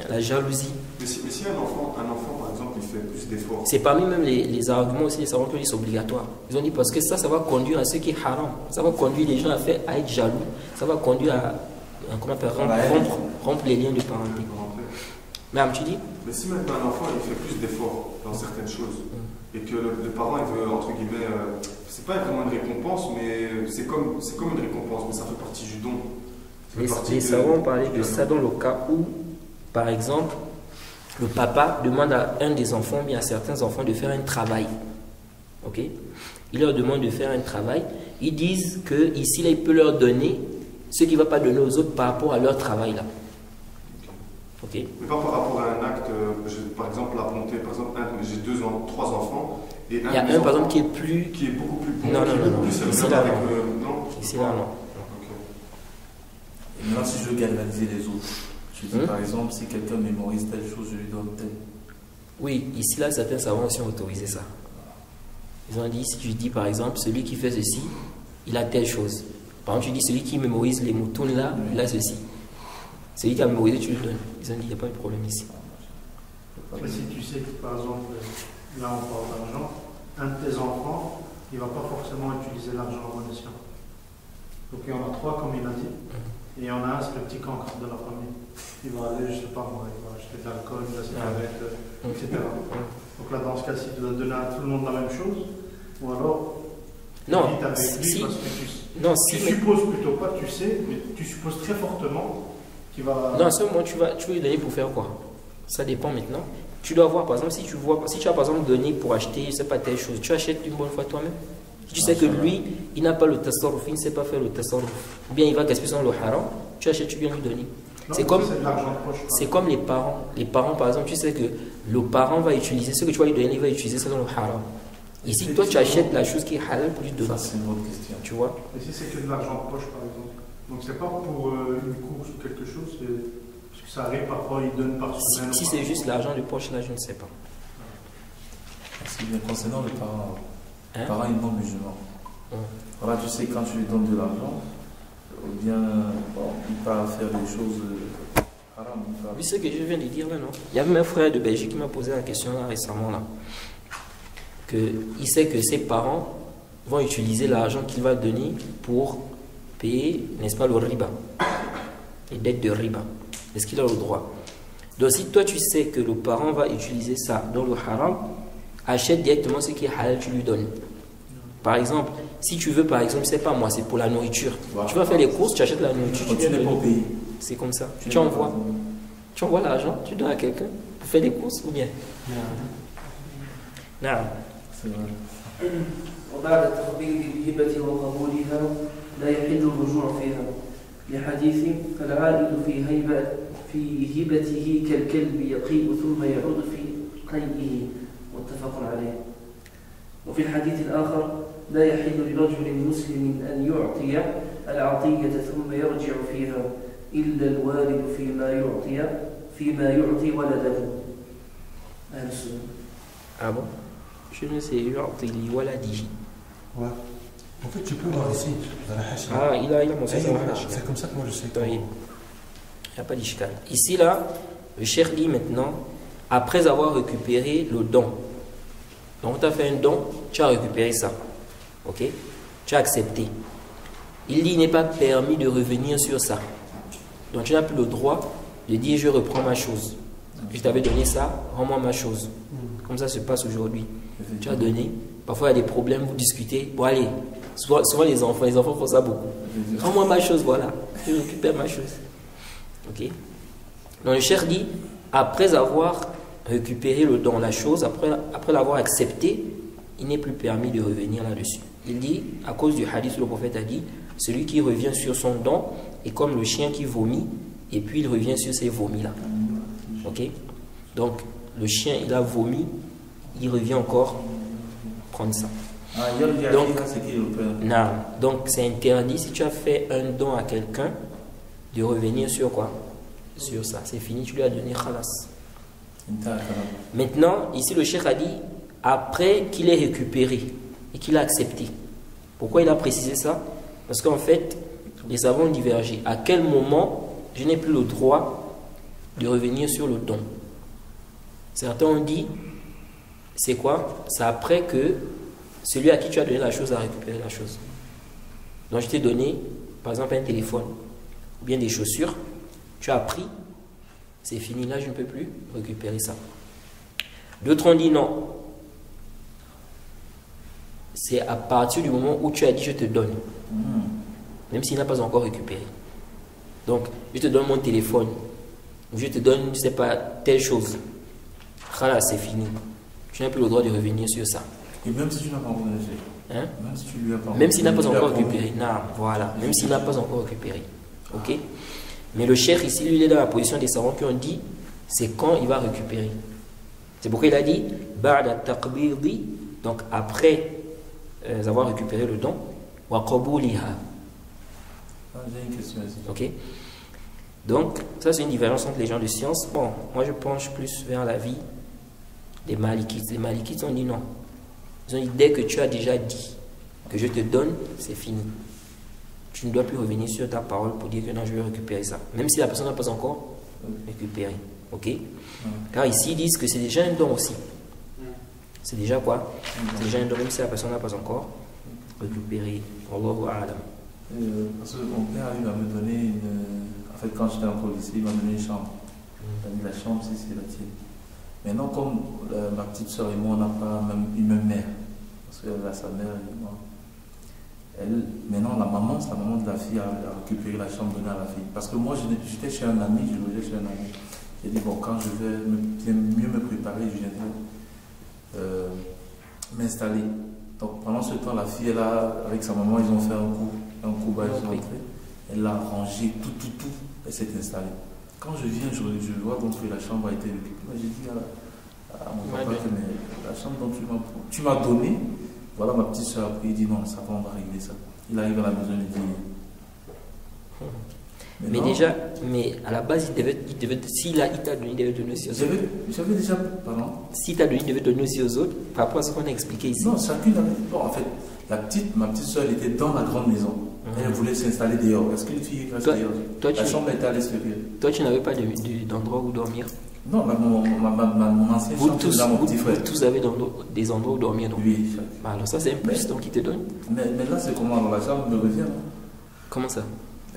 la jalousie. Mais si un enfant, par exemple, il fait plus d'efforts... C'est parmi même les arguments aussi, les savants qui disent obligatoire. Ils ont dit parce que ça va conduire à ce qui est haram. Ça va conduire les gens à être jaloux. Ça va conduire à rompre les liens de parenté. Madame, tu dis? Mais si maintenant un enfant il fait plus d'efforts dans certaines choses et que le parent il veut entre guillemets, c'est pas vraiment une récompense, mais c'est comme une récompense, mais ça fait partie du don. Les savants parlaient de ça dans le cas où, par exemple, le papa demande à un des enfants, bien à certains enfants, de faire un travail. Ok? Il leur demande de faire un travail. Ils disent que ici là, il peut leur donner ce qu'il ne va pas donner aux autres par rapport à leur travail là. Okay. Mais pas par rapport à un acte, par exemple la bonté, par exemple, j'ai 3 enfants, et il y a un par exemple qui est beaucoup plus bon, non. Ici là non. Ici là non. Et maintenant, si je veux galvaniser les autres, je dis par exemple, si quelqu'un mémorise telle chose, je lui donne telle. Oui, ici, là, certains savants aussi ont autorisé ça. Ils ont dit, si tu dis par exemple, celui qui fait ceci, il a telle chose. Par exemple, tu dis, celui qui mémorise les moutons là, il a ceci. Celui qui a mémorisé, tu lui donnes. Ils ont dit, il n'y a pas de problème ici. Mais si tu sais que, par exemple, là on parle d'argent, un de tes enfants, il ne va pas forcément utiliser l'argent à bon escient. Donc il y en a 3, comme il a dit, et il y en a un, c'est le petit cancre de la famille. Il va aller, je ne sais pas moi, il va acheter de l'alcool, de la cigarette, etc. Donc là, dans ce cas-ci, tu dois donner à tout le monde la même chose, ou alors, non, avec lui si, parce que non, tu si, supposes plutôt pas, tu sais, mais tu supposes très fortement qu'il va... Non, à ce moment, tu vas lui donner pour faire quoi? Ça dépend maintenant. Tu dois voir, par exemple, si tu as par exemple donné pour acheter, je ne sais pas, telle chose, tu achètes une bonne fois toi-même. Si tu sais que lui, il n'a pas le tasarruf, il ne sait pas faire le tasarruf, ou bien il va gaspiller dans le haram, tu achètes, tu viens lui donner. C'est comme les parents. Les parents, par exemple, tu sais que le parent va utiliser, ce que tu vas lui donner, il va utiliser ça dans le haram. Ici, toi, tu achètes la chose qui est halal pour lui donner. Ça, c'est une autre question. Tu vois? Et si c'est que de l'argent de poche, par exemple, donc c'est pas pour une course ou quelque chose, parce que ça arrive parfois, ils donnent par semaine. Si c'est juste l'argent de poche, là, je ne sais pas. C'est bien concernant les parents. Les parents, ils non musulmans. Voilà, tu sais, quand tu lui donnes de l'argent, ou bien, bon, il part faire des choses haram. Oui, c'est ce que je viens de dire là, non? Il y a même un frère de Belgique qui m'a posé la question là récemment, là. Il sait que ses parents vont utiliser l'argent qu'il va donner pour payer, n'est-ce pas, le riba, les dettes de riba. Est-ce qu'il a le droit? Donc si toi tu sais que le parent va utiliser ça dans le haram, achète directement ce qui est halal, tu lui donnes. Par exemple, si tu veux, par exemple, c'est pas moi, c'est pour la nourriture. Voilà. Tu vas faire les courses, tu achètes la nourriture, tu n'es pas payé. C'est comme ça. Tu envoies l'argent, tu donnes à quelqu'un pour faire les courses ou bien? Non. C'est vrai. وبعد التخبير بالهبة وقبولها لا يحل الرجوع فيها لحديث العائد في هبته كالكلب يقيء ثم يعود في قيئه متفق عليه. وفي الحديث الآخر لا يحل لرجل مسلم أن يعطي العطية ثم يرجع فيها إلا الوالد فيما يعطي ولده. أهل السنة. Ah bon? Je ne sais pas. Ouais. En fait, tu peux voir ici, dans la hachia. Ah, il a mentionné ça dans la hachia. C'est comme ça que moi je sais. Il n'y a pas d'ishkal. Ici, là, le cheikh dit maintenant, après avoir récupéré le don. Donc, tu as fait un don, tu as récupéré ça. Ok? Tu as accepté. Il dit, il n'est pas permis de revenir sur ça. Donc, tu n'as plus le droit de dire, je reprends ma chose. Je t'avais donné ça, rends-moi ma chose. Comme ça se passe aujourd'hui. Tu as donné. Parfois, il y a des problèmes, vous discutez. Bon, allez, souvent les enfants font ça beaucoup. Rends-moi ma chose, voilà. Je récupère ma chose. Ok? Donc, le cheikh dit, après avoir récupéré le don, la chose, après l'avoir accepté, il n'est plus permis de revenir là-dessus. Il dit, à cause du hadith, le prophète a dit, celui qui revient sur son don est comme le chien qui vomit, et puis il revient sur ses vomis-là. Ok? Donc, le chien, il a vomi, il revient encore prendre ça. Donc, c'est interdit, si tu as fait un don à quelqu'un, de revenir sur quoi? Sur ça. C'est fini, tu lui as donné khalas. Maintenant, ici, le cheikh a dit, après qu'il ait récupéré et qu'il a accepté. Pourquoi il a précisé ça? Parce qu'en fait, les savants ont divergé. À quel moment je n'ai plus le droit de revenir sur le don? Certains ont dit, c'est quoi? C'est après que celui à qui tu as donné la chose a récupéré la chose. Donc je t'ai donné, par exemple, un téléphone ou bien des chaussures, tu as pris, c'est fini, là je ne peux plus récupérer ça. D'autres ont dit non. C'est à partir du moment où tu as dit je te donne, même s'il n'a pas encore récupéré. Donc je te donne mon téléphone, ou je te donne, je ne sais pas, telle chose. Voilà, c'est fini. Tu n'as plus le droit de revenir sur ça. Et même si tu n'as pas encore fait, même si tu lui as pas même s'il n'a pas encore récupéré. Non, voilà. Même s'il n'a pas encore récupéré. Ok? Mais le cheikh ici, lui, il est dans la position des savants qui ont dit c'est quand il va récupérer. C'est pourquoi il a dit ba'da taqbidi, donc après avoir récupéré le don, wa qabuliha. J'ai une question ici. Ok? Donc, ça c'est une différence entre les gens de science. Bon, moi je penche plus vers l'avis des Malikites. Les Malikites ont dit non. Ils ont dit dès que tu as déjà dit que je te donne, c'est fini. Tu ne dois plus revenir sur ta parole pour dire que non, je vais récupérer ça. Même si la personne n'a pas encore récupéré. Ok? Car ici, ils disent que c'est déjà un don aussi. C'est déjà quoi? C'est déjà un don, même si la personne n'a pas encore récupéré. Wallahu a'lam. Parce que mon père il va me donner une. En fait, quand j'étais encore au lycée, il m'a donné une chambre. Il m'a dit la chambre, c'est la tienne. Maintenant, comme ma petite soeur et moi, on n'a pas une même mère, parce qu'elle a sa mère et moi. Maintenant, la maman de la fille a récupéré la chambre donnée à la fille. Parce que moi, j'étais chez un ami, je logeais chez un ami. J'ai dit, bon, quand je vais mieux me préparer, je viendrai m'installer. Donc, pendant ce temps, la fille, avec sa maman, ils ont fait un coup bas, ils sont entrés. Elle a rangé tout, elle s'est installée. Quand je viens, je vois donc que la chambre a été récupérée. J'ai dit à mon papa que la chambre dont tu m'as donné, voilà ma petite soeur. Après, il dit non, ça va, on va régler ça. Il arrive à la maison, il dit. Mais déjà, à la base, s'il t'a donné, il devait donner aussi aux autres. J'avais déjà, pardon. S'il t'a donné, il devait donner aussi aux autres, par rapport à ce qu'on a expliqué ici. Non, chacune avait. Bon, en fait, ma petite soeur, elle était dans la grande maison. Elle voulait s'installer dehors. Est-ce qu'une fille reste dehors? La chambre était à l'extérieur. Toi, tu n'avais pas d'endroit où dormir? Non, mon ancienne chambre, c'était là, mon petit frère. Vous tous avez des endroits où dormir, donc? Oui. Alors ça, c'est un plus, donc il te donne. Mais là, c'est comment? Dans la chambre me revient. Comment ça?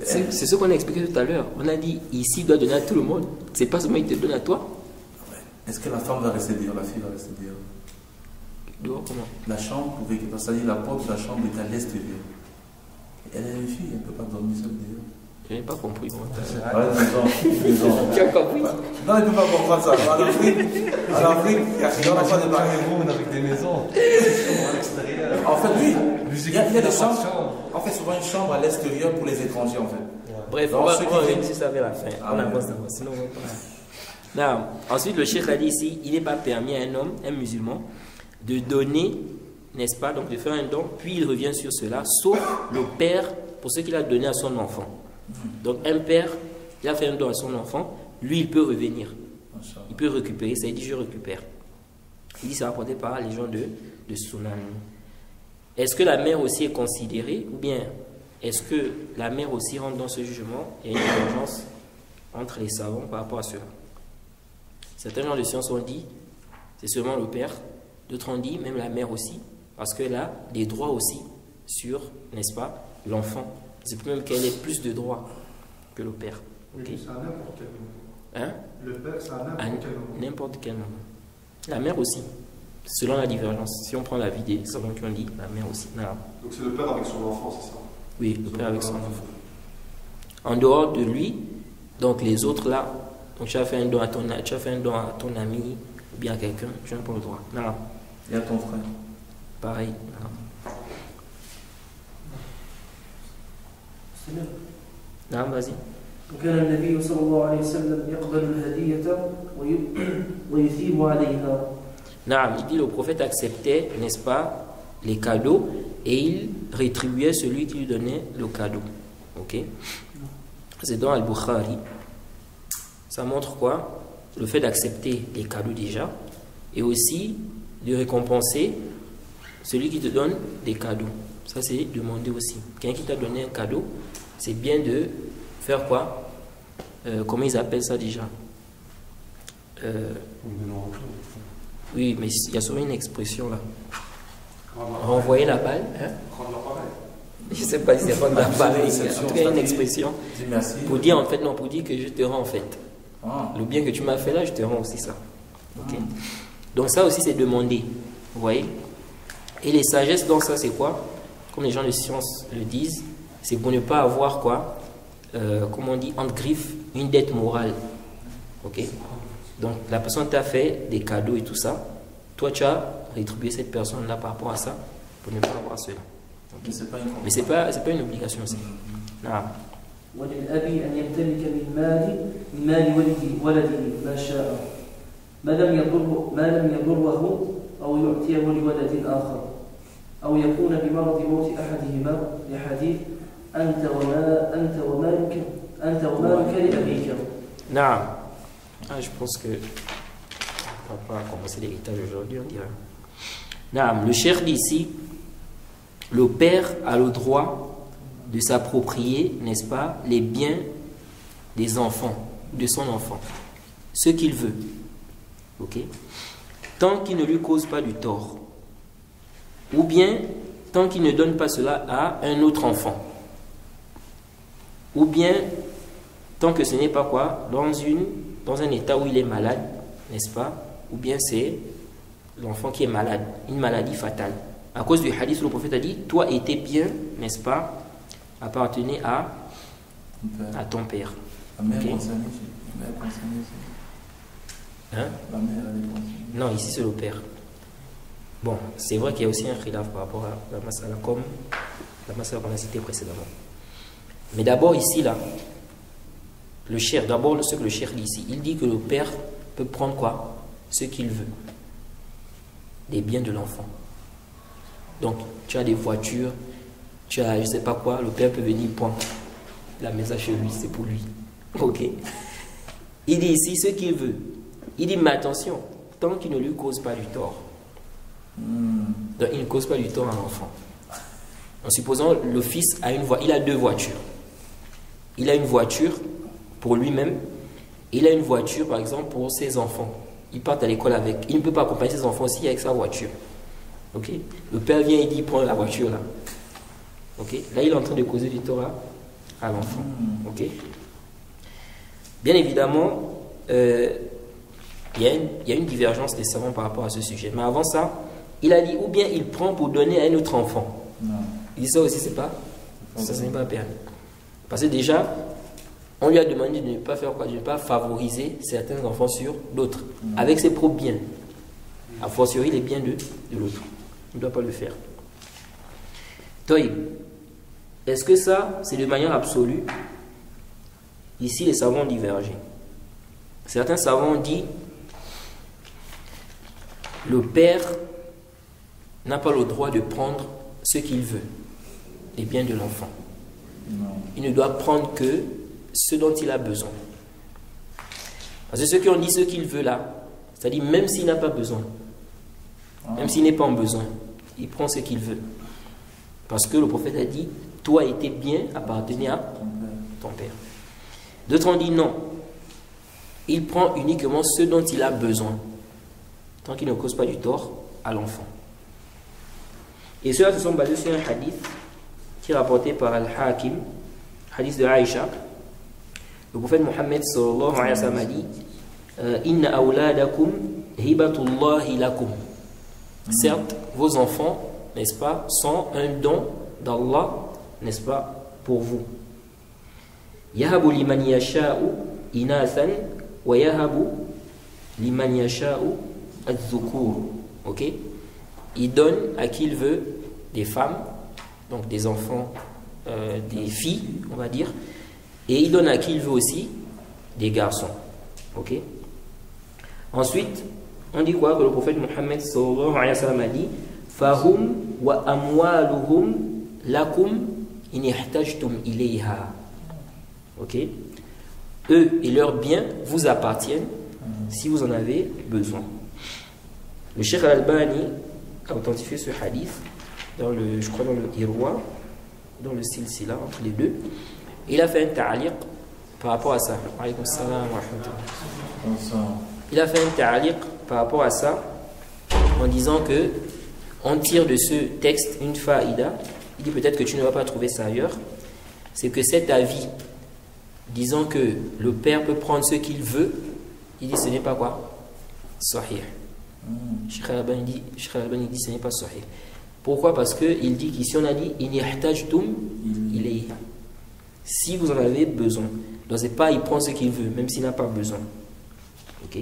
C'est ce qu'on a expliqué tout à l'heure. On a dit, ici, il doit donner à tout le monde. C'est pas seulement il te donne à toi. Est-ce que la femme va rester dehors? La fille va rester dehors? Dehors, comment? La chambre pouvait... C'est-à-dire la porte de la chambre est à l'extérieur. Elle est une fille, elle ne peut pas dormir seule dehors. Je n'ai pas compris. Tu as compris? Non, elle ne peut pas comprendre ça. En Afrique, il n'y a pas de maisons avec des maisons. En fait, oui. Il y a des chambres. En fait, souvent une chambre à l'extérieur pour les étrangers, en fait. Bref, on va revenir sur ça vers la fin. On avance d'abord, sinon on va pas. Non. Ensuite, le cheikh a dit ici, il n'est pas permis à un homme, un musulman, de donner, n'est-ce pas, donc de faire un don, puis il revient sur cela, sauf le père pour ce qu'il a donné à son enfant. Donc un père, il a fait un don à son enfant, lui il peut revenir, il peut récupérer, ça il dit je récupère. Il dit c'est rapporté par les gens de Sunan. Est-ce que la mère aussi est considérée, ou bien est-ce que la mère aussi rentre dans ce jugement? Il y a une divergence entre les savants par rapport à cela. Certains gens de science ont dit c'est seulement le père, d'autres ont dit même la mère aussi, parce qu'elle a des droits aussi sur, n'est-ce pas, l'enfant. C'est peut même qu'elle ait plus de droits que le père. Okay. C'est à n'importe quel moment. Hein? Le père, c'est à n'importe quel moment. N'importe quel moment. La mère aussi, selon la divergence. Si on prend la vie des savants qui ont dit, la mère aussi. Non. Donc c'est le père avec son enfant, c'est ça? Oui, le père avec son enfant. En dehors de lui, donc les autres là, donc tu as fait un don à ton ami, ou bien à quelqu'un, tu n'as pas le droit. Non. Et à ton frère? Pareil. Non. نعم vas-y. وكان النبي صلى الله عليه وسلم يقبل الهدية ويثيب عليها. نعم, il dit le prophète acceptait, n'est-ce pas, les cadeaux et il rétribuait celui qui lui donnait le cadeau. Ok? C'est dans Al-Bukhari. Ça montre quoi? Le fait d'accepter les cadeaux déjà et aussi de récompenser celui qui te donne des cadeaux. Ça c'est demander aussi. Quelqu'un qui t'a donné un cadeau, c'est bien de faire quoi? Comment ils appellent ça déjà? Oui, mais il y a souvent une expression là. Renvoyer la balle. Hein? Je ne sais pas si c'est rendre la balle. En tout cas, une expression. Pour dire en fait, non, pour dire que je te rends en fait. Le bien que tu m'as fait là, je te rends aussi ça. Okay? Donc ça aussi c'est demander. Vous voyez? Et les sagesses dans ça c'est quoi? Comme les gens de science le disent, c'est pour ne pas avoir quoi, comment on dit, entre griffes, une dette morale. Ok? Donc la personne t'a fait des cadeaux et tout ça. Toi tu as rétribué cette personne-là par rapport à ça pour ne pas avoir cela. Okay? Mais c'est pas une obligation aussi. وللأب أن يمتلك من مال ولده ما شاء ما لم يضره أو يعطيه لولد آخر أو يكون بمرض موت أحدهما لحديث أنت ومالك أنت ومالك لأبيك. Non. Je pense que on va pas commencer l'héritage aujourd'hui, on dirait. Non, le cheikh dit ici, le père a le droit de s'approprier, n'est-ce pas, les biens des enfants, de son enfant, ce qu'il veut, ok, tant qu'il ne lui cause pas du tort, ou bien tant qu'il ne donne pas cela à un autre enfant, ou bien tant que ce n'est pas quoi, dans un état où il est malade, n'est-ce pas, ou bien c'est l'enfant qui est malade, une maladie fatale. À cause du hadith, le prophète a dit, toi et tes biens, n'est-ce pas, appartenaient à ton père. La mère Okay. concernée, Hein? la mère elle est concernée. Non, ici c'est le père. Bon, c'est vrai qu'il y a aussi un khilaf par rapport à la masala, comme la masala qu'on a citée précédemment. Mais d'abord ici, là, le cheikh, d'abord ce que le cheikh dit ici, il dit que le père peut prendre quoi? Ce qu'il veut. Des biens de l'enfant. Donc, tu as des voitures, tu as je sais pas quoi, le père peut venir prendre la maison chez lui, c'est pour lui. Ok. Il dit ici ce qu'il veut. Il dit, mais attention, tant qu'il ne lui cause pas du tort. Donc, il ne cause pas du tort à l'enfant. En supposant le fils a il a deux voitures. Il a une voiture pour lui-même. Il a une voiture, par exemple, pour ses enfants. Ils partent à l'école avec. Il ne peut pas accompagner ses enfants aussi avec sa voiture. Ok. Le père vient et dit, prends la voiture là. Ok. Là, il est en train de causer du tort à l'enfant. Ok. Bien évidemment, il y a une divergence des savants par rapport à ce sujet. Mais avant ça, il a dit, ou bien il prend pour donner à un autre enfant. Non. Il dit ça aussi, c'est pas. Ça, ce n'est pas permis. Parce que déjà, on lui a demandé de ne pas faire quoi, de ne pas favoriser certains enfants sur d'autres, avec ses propres biens. A fortiori les biens de l'autre. Il ne doit pas le faire. Toïb, est-ce que ça, c'est de manière absolue? Ici, les savants ont divergé. Certains savants ont dit, le père n'a pas le droit de prendre ce qu'il veut, les biens de l'enfant. Il ne doit prendre que ce dont il a besoin. Parce que ceux qui ont dit ce qu'il veut là, c'est-à-dire même s'il n'a pas besoin, même s'il n'est pas en besoin, il prend ce qu'il veut. Parce que le prophète a dit, toi et tes biens appartenaient à ton père. D'autres ont dit non, il prend uniquement ce dont il a besoin, tant qu'il ne cause pas du tort à l'enfant. Et ceux-là se sont basés sur un hadith qui est rapporté par Al-Hakim, hadith de Aïcha. Le prophète Mohammed sallallahu alayhi wa sallam a dit, Inna awladakum hibatullahi lakum. Certes, vos enfants, n'est-ce pas, sont un don d'Allah, n'est-ce pas, pour vous. Yahabu liman yasha'u inathan wa yahabu liman yasha'u az-zukur. Ok? Il donne à qui il veut des femmes, donc des enfants, des filles, on va dire, et il donne à qui il veut aussi des garçons. Ok? Ensuite, on dit quoi? Que le prophète Mohammed sallallahu alayhi wa sallam a dit, Fahum wa amwaluhum lakum in ihtajtum ilayha. Ok? Eux et leurs biens vous appartiennent si vous en avez besoin. Le Cheikh Al-Albani a authentifié ce hadith je crois dans le Irwa, dans le Silsila, entre les deux. Il a fait un ta'aliq par rapport à ça. Alaykoum salam wa rahmatullah. Il a fait un ta'aliq par rapport à ça en disant que on tire de ce texte une faïda. Il dit peut-être que tu ne vas pas trouver ça ailleurs. C'est que cet avis disant que le père peut prendre ce qu'il veut, il dit ce n'est pas quoi? Sahih. Cheikh Al-Albani dit ce n'est pas sahih. Pourquoi? Parce qu'il dit qu'ici on a dit in ihtajtum ilayha. Si vous en avez besoin. Donc c'est pas il prend ce qu'il veut, même s'il n'a pas besoin. Ok.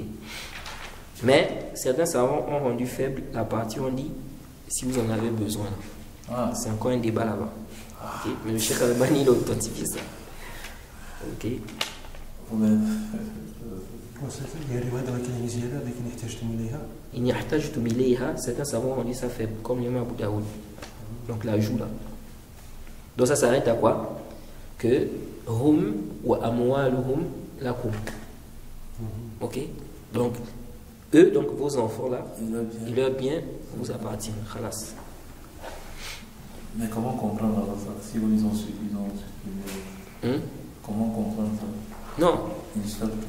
Mais certains savants ont rendu faible la partie où on dit si vous en avez besoin. C'est encore un débat là-bas. Okay. Mais le Cheikh Al-Albani il a authentifié ça. Ok. Certains savants ont dit ça faible, comme l'imam Abu Daoud. Donc l'ajout là. Donc ça s'arrête à quoi? que hum wa amwaluhum lakum. Ok? Donc, eux, donc vos enfants là, et leurs biens vous appartiennent. Khalas. Mais comment comprendre ça? Si ils ont supprimé, comment comprendre ça? Non.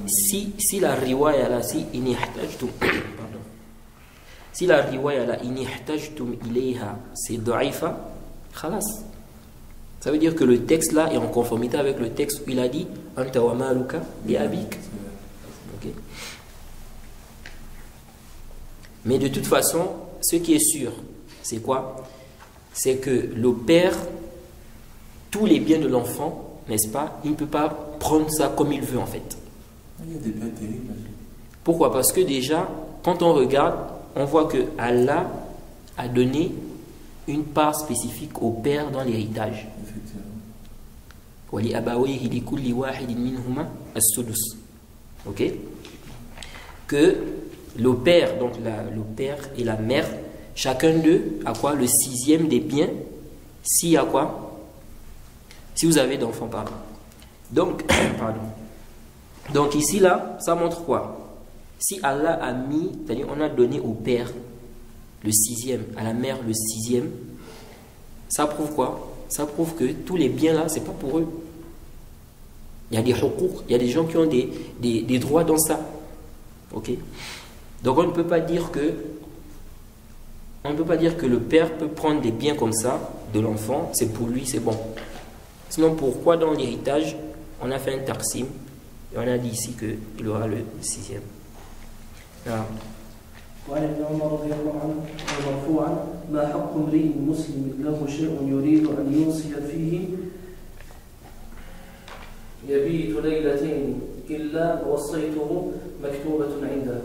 Si la riwaya là, si inihtajtum, pardon. Si la riwaya là, inihtajtum ilayha, c'est da'ifa, khalas. Ça veut dire que le texte là est en conformité avec le texte où il a dit anta wa maluka li abik. Ok. Mais de toute façon, ce qui est sûr, c'est quoi? C'est que le père, tous les biens de l'enfant, n'est-ce pas, il ne peut pas prendre ça comme il veut en fait. Il y a des biens terribles. Pourquoi? Parce que déjà, quand on regarde, on voit que Allah a donné une part spécifique au père dans l'héritage. Ok? Que le père, donc le père et la mère, chacun d'eux a quoi? Le 6e des biens. Si à quoi? Si vous avez d'enfants, pardon. Donc, pardon. Donc ici là, ça montre quoi? Si Allah a mis, c'est-à-dire on a donné au père le 6e, à la mère le 6e, ça prouve quoi? Ça prouve que tous les biens là, c'est pas pour eux. Il y a des hukuk, il y a des gens qui ont des droits dans ça. Ok? Donc on ne peut pas dire que le père peut prendre des biens comme ça de l'enfant, c'est pour lui, c'est bon. Sinon pourquoi dans l'héritage on a fait un taqsim et on a dit ici qu'il aura le 6e. Ah. وعن ابن عمر رضي الله عنه مرفوعا ما حق امرئ مسلم له شيء يريد ان يوصي فيه يبيت ليلتين الا وصيته مكتوبه عنده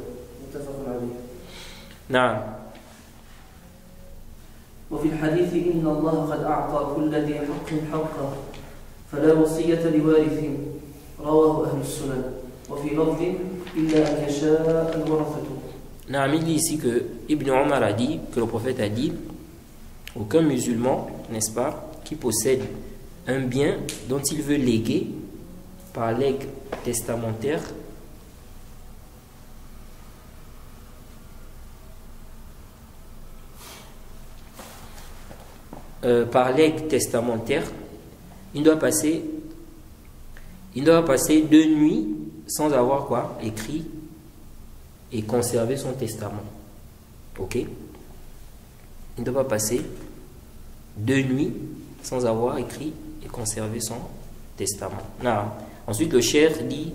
متفق عليه. نعم. وفي الحديث ان الله قد اعطى كل ذي حق حقه فلا وصيه لوارث رواه اهل السنن وفي لفظ الا ان يشاء الورثه. Il dit ici que Ibn Omar a dit, que le prophète a dit, aucun musulman, n'est-ce pas, qui possède un bien dont il veut léguer par legs testamentaire, il doit passer 2 nuits sans avoir quoi? Écrit et conserver son testament. Ok? Il ne doit pas passer 2 nuits sans avoir écrit et conservé son testament. Non. Ensuite, le cheikh dit,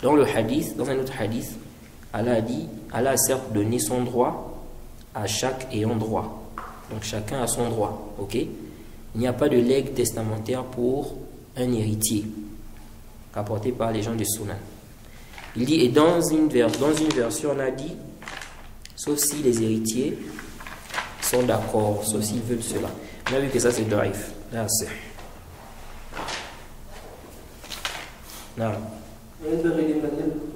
dans le hadith, dans un autre hadith, Allah a dit, Allah a certes donné son droit à chaque ayant droit. Donc chacun a son droit. Ok? Il n'y a pas de legs testamentaire pour un héritier, rapporté par les gens du Sunan. Il dit, et dans une version, on a dit, sauf si les héritiers sont d'accord, sauf s'ils veulent cela. On a vu que ça c'est daif. Là c'est. Non.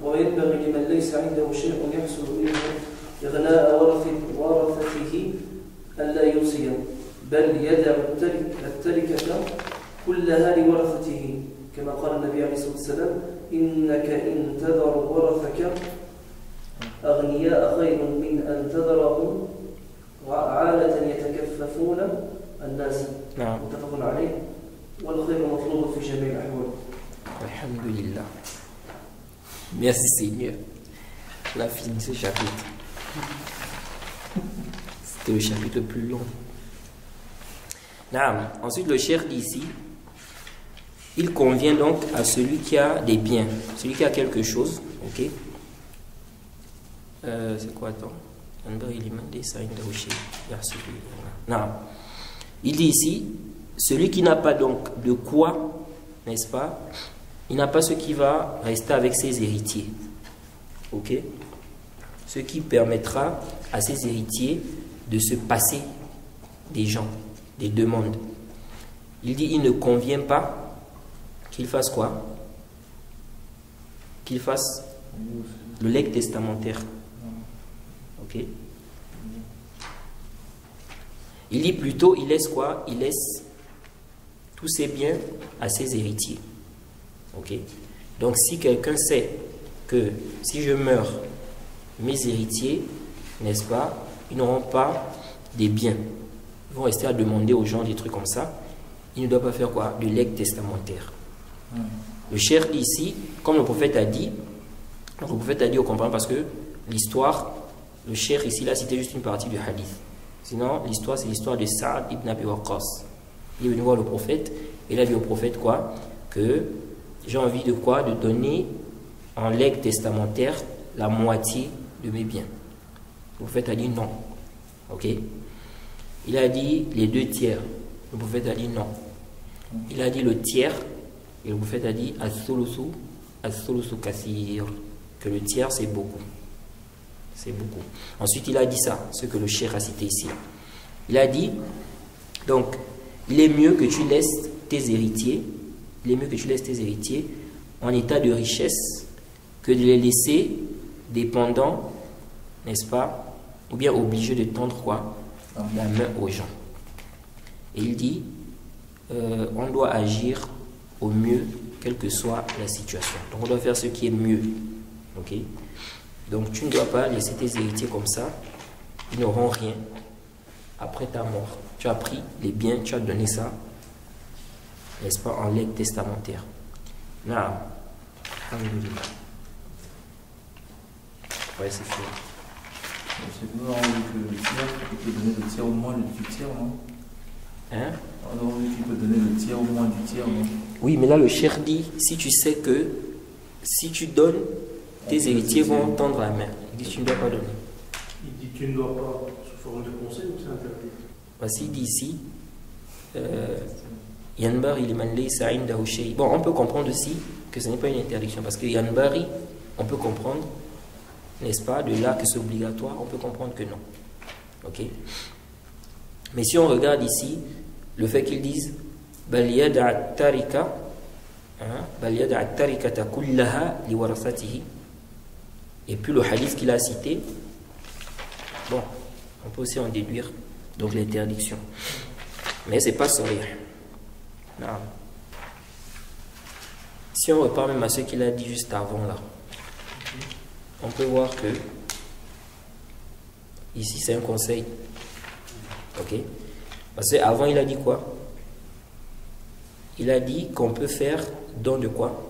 وينبغي لمن ليس عنده شيء يحصل إليه إغناء ورثته ألا يوصي بل يدع التركة كلها لورثته كما قال النبي عليه الصلاة والسلام إنك إن تذر ورثك أغنياء خير من أن تذرهم عالة يتكففون الناس. نعم. متفق عليه والخير مطلوب في جميع الأحوال. Alhamdulillah. Merci Seigneur. On a fini ce chapitre. C'était le chapitre le plus long. Naam. Ensuite, le cheikh dit ici, il convient donc à celui qui a des biens, celui qui a quelque chose, ok. C'est quoi, attends? Il dit ici, celui qui n'a pas donc de quoi, n'est-ce pas, il n'a pas ce qui va rester avec ses héritiers, ok, ce qui permettra à ses héritiers de se passer des gens, des demandes. Il dit, il ne convient pas qu'il fasse quoi? Qu'il fasse le legs testamentaire. Ok. Il dit plutôt, il laisse quoi? Il laisse tous ses biens à ses héritiers. Ok? Donc si quelqu'un sait que si je meurs, mes héritiers, n'est-ce pas, ils n'auront pas des biens. Ils vont rester à demander aux gens des trucs comme ça. Il ne doit pas faire quoi? De legs testamentaire. Le cheikh dit ici, comme le prophète a dit, donc le prophète a dit au compagnon, parce que l'histoire, le cheikh ici, là, c'était juste une partie du hadith. Sinon, l'histoire, c'est l'histoire de Sa'ad ibn Abi Waqqas. Il est venu voir le prophète, et il a dit au prophète quoi? Que j'ai envie de quoi? De donner en legs testamentaire la moitié de mes biens. Le prophète a dit non. Ok? Il a dit les 2 tiers. Le prophète a dit non. Il a dit le tiers. Et le prophète a dit as-sulusu kathir, que le tiers c'est beaucoup. C'est beaucoup. Ensuite il a dit ça, ce que le cheikh a cité ici. Il a dit, donc, il est mieux que tu laisses tes héritiers, en état de richesse que de les laisser dépendants, n'est-ce pas, ou bien obligés de tendre quoi? La main aux gens. Et il dit, on doit agir au mieux, quelle que soit la situation. Donc on doit faire ce qui est mieux. Ok? Donc tu ne dois pas laisser tes héritiers comme ça, ils n'auront rien après ta mort. Tu as pris les biens, tu as donné ça, n'est-ce pas, en legs testamentaire. Naam. Alhamdulillah. Ouais, c'est fini. C'est nous, on dit que le tiers, il peut donner le tiers au moins du tiers, non? Hein? Alors, tu peux donner le tiers au moins du tiers, non? Oui, mais là, le cheikh dit, si tu sais que si tu donnes, tes héritiers vont tendre la main. Il dit, tu ne dois pas donner. Il dit, tu ne dois pas, sous forme de conseil, ou c'est interdit? Voici, il dit ici, Yanbari liman laysa indahu shay. Bon, on peut comprendre aussi que ce n'est pas une interdiction, parce que Yanbari, on peut comprendre, n'est-ce pas, de là que c'est obligatoire, on peut comprendre que non. Ok? Mais si on regarde ici, le fait qu'ils disent bal yad'a tarika, bal yad'a tarikata kullaha li warasatihi, et puis le hadith qu'il a cité, bon, on peut aussi en déduire donc l'interdiction. Mais c'est pas sahih. Non. Si on repart même à ce qu'il a dit juste avant là, on peut voir que ici c'est un conseil. Ok? Parce qu'avant il a dit quoi? Il a dit qu'on peut faire don de quoi?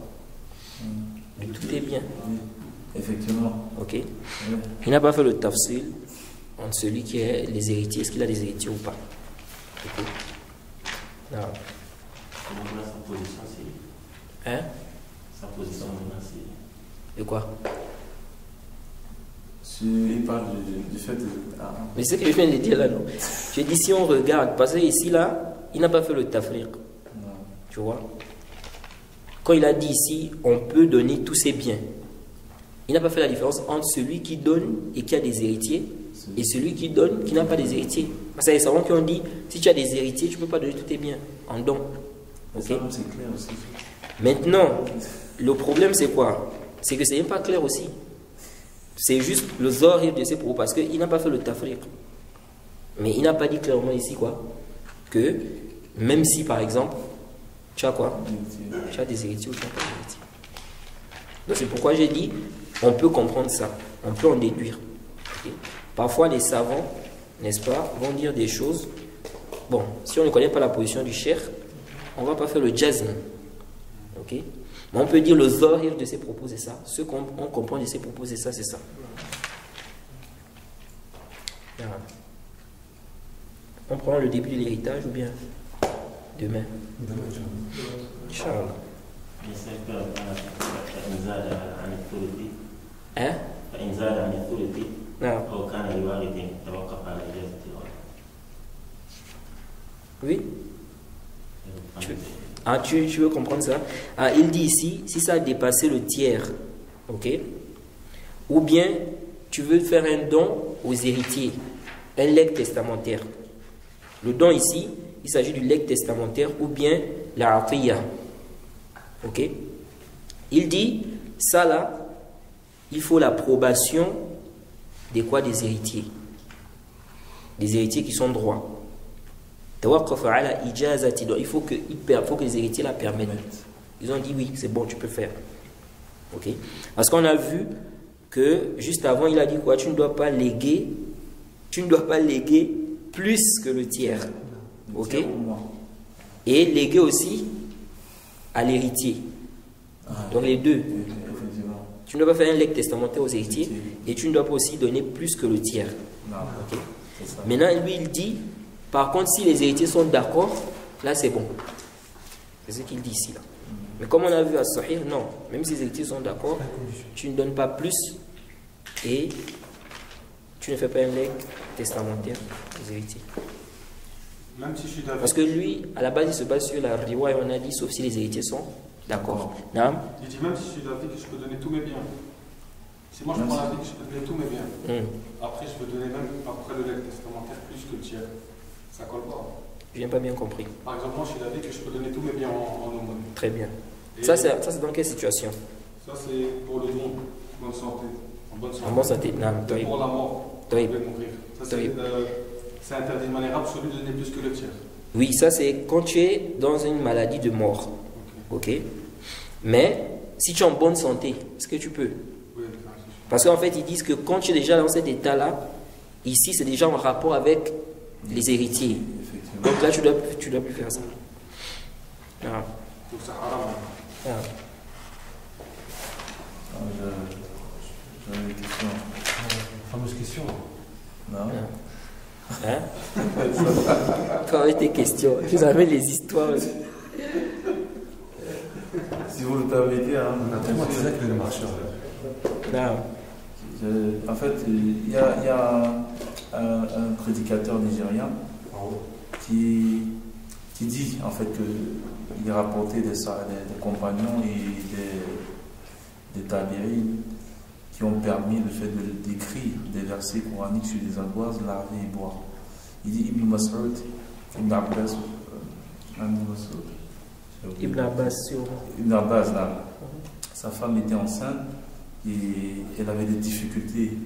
De tous tes biens. Effectivement. Ok? Il n'a pas fait le tafsil entre celui qui est les héritiers, est-ce qu'il a des héritiers ou pas? Ok? Non. Sa position, c'est. Hein? Sa position maintenant, c'est. De quoi? Il parle du fait de. Ah. Mais c'est ce que je viens de dire là, non? Je dis si on regarde, parce que ici là, il n'a pas fait le tafriq. Tu vois? Quand il a dit ici, on peut donner tous ses biens, il n'a pas fait la différence entre celui qui donne et qui a des héritiers et celui qui donne qui n'a pas des héritiers. Parce que les savants qui ont dit, si tu as des héritiers, tu ne peux pas donner tous tes biens en don. Ok? C'est clair aussi. Maintenant, le problème c'est quoi? C'est que ce n'est pas clair aussi. C'est juste le zahir de ses propos parce qu'il n'a pas fait le tafriq. Mais il n'a pas dit clairement ici quoi? Que même si par exemple, tu as quoi? Tu as des héritiers ou tu n'as pas d'héritiers. Donc c'est pourquoi j'ai dit, on peut comprendre ça. On peut en déduire. Okay? Parfois les savants, n'est-ce pas, vont dire des choses. Bon, si on ne connaît pas la position du cheikh, on ne va pas faire le jazm. Ok? Mais on peut dire le zahir de ses propos, c'est ça. Ce qu'on comprend de ses propos, c'est ça, c'est ça. On prend le début de l'héritage ou bien demain? Inch'Allah. Hein? Non. Oui? Tu veux comprendre ça? Il dit ici, si ça a dépassé le tiers, ok? Ou bien tu veux faire un don aux héritiers, un legs testamentaire. Le don ici, il s'agit du legs testamentaire ou bien la atiya. Ok? Il dit, ça là, il faut l'approbation des quoi? Des héritiers. Des héritiers qui sont droits. Tawaqqafa ala ijazati. Donc il faut que les héritiers la permettent. Ils ont dit oui, c'est bon, tu peux faire. Ok? Parce qu'on a vu que juste avant, il a dit quoi? Tu ne dois pas léguer plus que le tiers. Ok? Et léguer aussi à l'héritier. Donc les deux. Tu ne dois pas faire un legs testamentaire aux héritiers et tu ne dois pas aussi donner plus que le tiers. Okay? Maintenant, lui, il dit, par contre, si les héritiers sont d'accord, là, c'est bon. C'est ce qu'il dit ici. Là. Mais comme on a vu à Sahih, non. Même si les héritiers sont d'accord, tu ne donnes pas plus et tu ne fais pas un legs testamentaire aux héritiers. Même si je suis d'accord. Parce que lui, à la base, il se base sur la riwa et on a dit, sauf si les héritiers sont d'accord. Il dit même si je suis d'avis que je peux donner tous mes biens. Si moi je prends l'avis que je peux donner tous mes biens, après je peux donner même après le legs testamentaire plus que le tiers. Ça colle pas. Je n'ai pas bien compris. Par exemple, moi je suis d'avis que je peux donner tous mes biens en aumône. Très bien. Ça c'est dans quelle situation? Ça c'est pour le don, bonne santé. En bonne santé. En bonne santé. Et pour la mort. Ça c'est interdit de manière absolue de donner plus que le tiers. Oui, ça c'est quand tu es dans une maladie de mort. Ok. Mais si tu es en bonne santé, est-ce que tu peux? Oui. Parce qu'en fait, ils disent que quand tu es déjà dans cet état-là, ici c'est déjà en rapport avec les héritiers. Donc là, tu dois plus faire ça. Ah. Donc c'est haram. J'avais une question. Fameuse question. Non. Hein? Pas avec tes questions. Vous avez les histoires. Si vous le permettez, hein, c'est ça que le marcheur. En fait, il y a un prédicateur nigérien qui dit en fait qu'il rapportait des compagnons et des tabérines qui ont permis le fait d'écrire des versets coraniques sur des ardoises, laver et boire. Il dit Ibn Mas'ud, Ibn Abbas, Ibn Abbas, là, sa femme était enceinte et elle avait des difficultés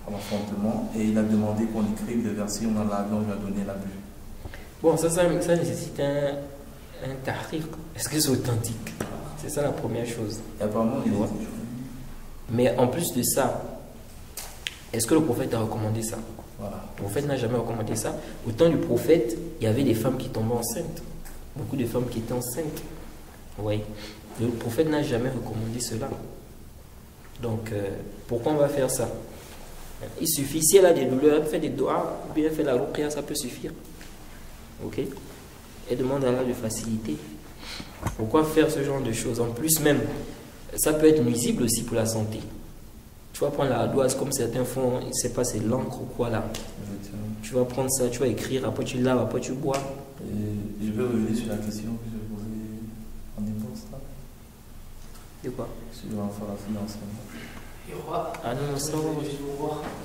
à l'enfantement et il a demandé qu'on écrive des versets, on a lui a donné la vue. Bon, ça nécessite un tahriq. Est-ce que c'est authentique? C'est ça la première chose. Et apparemment, il voit. Mais en plus de ça, est-ce que le prophète a recommandé ça? Voilà. Le prophète n'a jamais recommandé ça. Au temps du prophète, il y avait des femmes qui tombaient enceintes. Beaucoup de femmes qui étaient enceintes. Oui. Le prophète n'a jamais recommandé cela. Donc, pourquoi on va faire ça? Il suffit, si elle a des douleurs, elle fait des doigts, ou bien elle fait la ruqya, ça peut suffire. Ok? Elle demande à Allah de faciliter. Pourquoi faire ce genre de choses? En plus même, ça peut être nuisible aussi pour la santé. Tu vas prendre la ardoise comme certains font, je ne sais pas, c'est l'encre ou quoi là. Tu vas prendre ça, tu vas écrire, après tu laves, après tu bois. Et je vais revenir sur la question que je posais en divorce là. De quoi? Sur l'enfant. Ah non, ça va.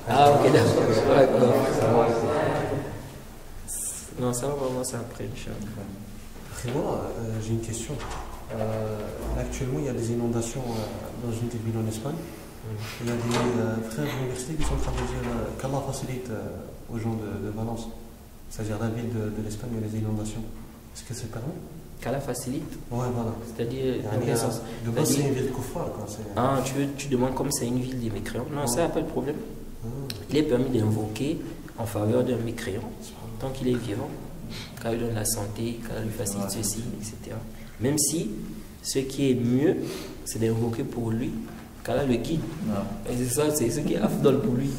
Ah ok, d'accord. Non, ça va vraiment ça après, Inch'Allah. Après moi, j'ai une question. Actuellement, il y a des inondations dans une des villes en Espagne. Il y a des frères d'université qui sont en train de dire qu'Allah facilite aux gens de Valence. C'est-à-dire la ville de l'Espagne, il y a des inondations. Est-ce que c'est permis? Qu'Allah facilite? Ouais, voilà. C'est-à-dire, dans quel sens? De base, c'est une ville de Koufar. Ah, tu demandes comme c'est une ville des mécréants. Non, ça n'a pas de problème. Il est permis d'invoquer en faveur d'un mécréant, tant qu'il est vivant, qu'Allah lui donne la santé, qu'Allah lui facilite ceci, etc. Même si ce qui est mieux, c'est d'invoquer pour lui, qu'Allah le guide. Et c'est ça, c'est ce qui est afdol pour lui.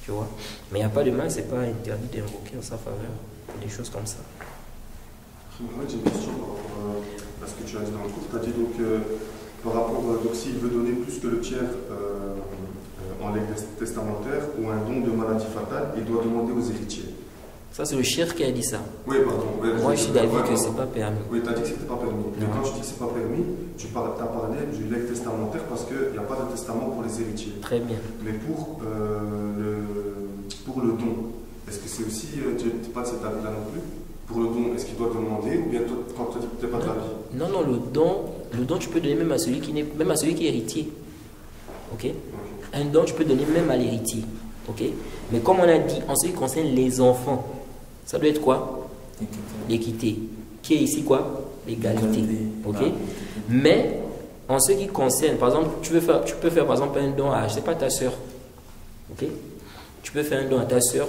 Tu vois? Mais il n'y a pas de mal, c'est pas interdit d'invoquer en sa faveur, des choses comme ça. Mohamed, j'ai une question par rapport à ce que tu as dit dans le cours. Tu as dit donc, par rapport, donc s'il veut donner plus que le tiers en legs testamentaire ou un don de maladie fatale, il doit demander aux héritiers. Ça, c'est le cheikh qui a dit ça. Oui, pardon. Moi, je suis d'avis que c'est pas permis. Oui, tu as dit que c'était pas permis. Mais quand tu dis que c'est pas permis, tu as parlé du legs testamentaire parce qu'il n'y a pas de testament pour les héritiers. Très bien. Mais pour le don, est-ce que c'est aussi, tu n'es pas de cet avis-là non plus? Pour le don, est-ce qu'il doit demander ou bien toi, quand tu n'es pas de l'avis? Non, non, le don, tu peux donner même à celui qui est héritier. Ok? Un don, tu peux donner même à l'héritier. Ok? Mais comme on a dit, en ce qui concerne les enfants, ça doit être quoi? l'équité. Qui est ici quoi? L'égalité. Ok. Mais en ce qui concerne, par exemple, tu peux faire par exemple un don à, je sais pas, ta soeur. Ok. Tu peux faire un don à ta soeur.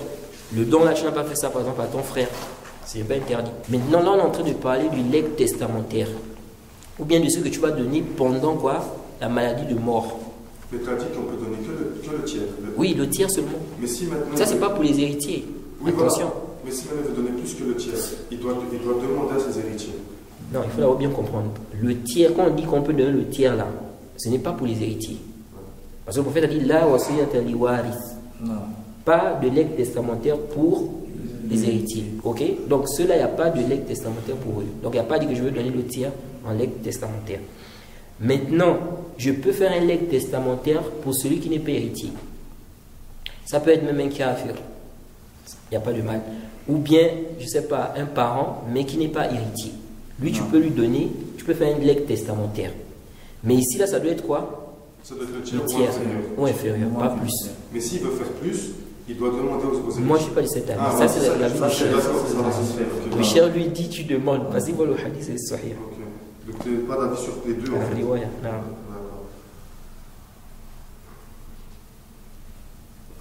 Le don là, tu n'as pas fait ça par exemple à ton frère. C'est pas interdit. Maintenant, là, on est en train de parler du legs testamentaire. Ou bien de ce que tu vas donner pendant quoi? La maladie de mort. Mais tu as dit qu'on peut donner que le tiers. Oui, le tiers seulement. Mais si maintenant... Ça, c'est pas pour les héritiers. Oui, attention. Voilà. Mais si maintenant il veut donner plus que le tiers, il doit demander à ses héritiers. Non, il faut d'abord bien comprendre. Le tiers, quand on dit qu'on peut donner le tiers là, ce n'est pas pour les héritiers. Parce que le prophète a dit là, pas de legs testamentaire pour les héritiers. Ok? Donc ceux-là, il n'y a pas de legs testamentaire pour eux. Donc il n'y a pas dit que je veux donner le tiers en legs testamentaire. Maintenant, je peux faire un legs testamentaire pour celui qui n'est pas héritier. Ça peut être même un kafir. Il n'y a pas de mal. Ou bien, je ne sais pas, un parent, mais qui n'est pas héritier. Lui, tu peux lui donner, tu peux faire un legs testamentaire. Mais ici, là, ça doit être quoi? Ça doit être le tiers ou inférieur, pas plus. Mais s'il veut faire plus, il doit demander aux héritiers. Moi, je ne suis pas de cet avis. Ça, c'est la vie de Michel. Michel lui dit, tu demandes. Parce qu'il voit le hadith, c'est sahih. Donc, tu n'as pas d'avis sur les deux, en fait. Ouais,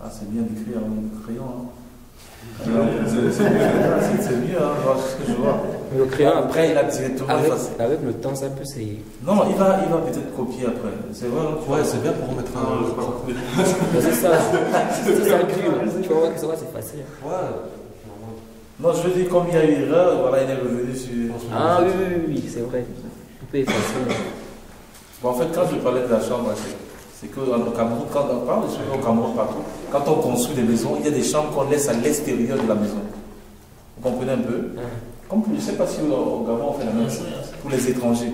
ah, c'est bien d'écrire avec le crayon. C'est mieux, hein, c'est ce que je vois. Le crayon, après, il a directement effacé. Avec le temps, ça peut c'est. Non, il va peut-être copier après. C'est vrai, ouais, c'est bien pour remettre un. C'est ça. C'est ça le crayon. Tu vas voir que ça va s'effacer. Ouais. Non, je veux dire, comme il y a eu erreur, voilà, il est revenu sur. Ah oui, c'est vrai. Tu peux effacer. Bon, en fait, quand je parlais de la chambre, c'est qu'au Cameroun, quand on parle, au Cameroun partout, quand on construit des maisons, il y a des chambres qu'on laisse à l'extérieur de la maison. Vous comprenez un peu? Comme, je ne sais pas si au Gabon on fait la même chose pour les étrangers.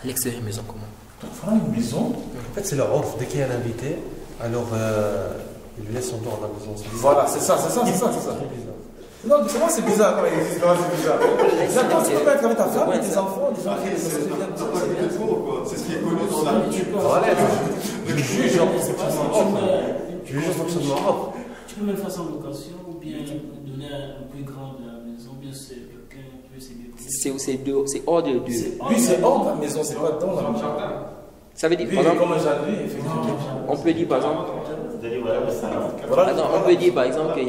L'extérieur de la maison, comment? Donc voilà une maison. En fait, c'est leur ordre. Dès qu'il y a un invité, alors ils lui laissent son tour à la maison. Voilà, c'est ça. Non, comment c'est bizarre quand il existe, c'est bizarre. D'accord, tu peux être avec ta femme et tes enfants, des gens qui c'est ce qui est connu dans la culture. Voilà, je juge en fonctionnement propre. Tu peux même faire ça en location ou bien donner un peu grand de la maison, ou bien c'est quelqu'un qui veut s'aider. C'est hors de. Oui, c'est hors de la maison, c'est pas dans la maison. Ça veut dire, oui, par exemple, comme un jardin, effectivement. On peut dire par exemple. On peut dire par exemple que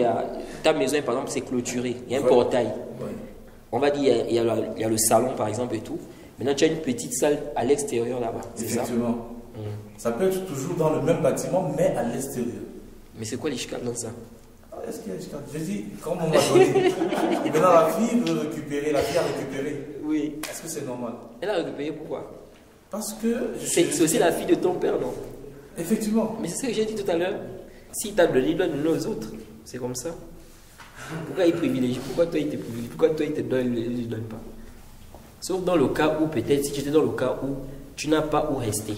ta maison, par exemple, c'est clôturé. Il y a un portail. Ouais. On va dire il y a le salon, par exemple, et tout. Maintenant, tu as une petite salle à l'extérieur là-bas. Effectivement. Ça peut être toujours dans le même bâtiment, mais à l'extérieur. Mais c'est quoi l'ishkal dans ça? Est-ce qu'il y a l'ishkal? Je dis, comme on m'a donné. Maintenant, la fille veut récupérer, la fille a récupéré. Oui. Est-ce que c'est normal? Elle a récupéré pourquoi? Parce que. C'est aussi la fille de ton père, non? Effectivement. Mais c'est ce que j'ai dit tout à l'heure. S'il t'a donné, il doit donner aux autres. C'est comme ça. Pourquoi il privilégie? Pourquoi toi il te privilégie? Pourquoi toi il te donne, il ne donne pas? Sauf dans le cas où, peut-être, si tu étais dans le cas où tu n'as pas où rester.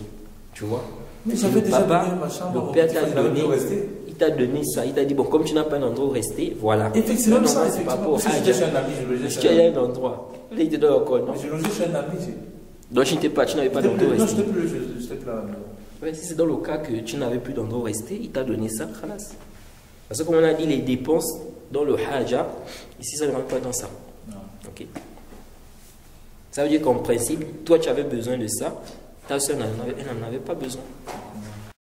Tu vois? Mais j'avais déjà donné ma chambre. Le père t'a donné. Il t'a donné ça. Il t'a dit, bon, comme tu n'as pas un endroit où rester, voilà. Effectivement, ça, c'est pas pour ça. Si j'étais chez un ami, je logeais chez un ami. Si tu as un endroit, là, il te donne encore, non? Je logeais chez un ami. Donc, tu n'avais pas d'endroit où rester. Non, je n'étais plus à la maison. Ouais, si c'est dans le cas que tu n'avais plus d'endroit où rester, il t'a donné ça, khalas. Parce que comme on a dit, les dépenses dans le haja, ici ça ne rentre pas dans ça. Non. Ok. Ça veut dire qu'en principe, toi tu avais besoin de ça, ta soeur n'en avait pas besoin.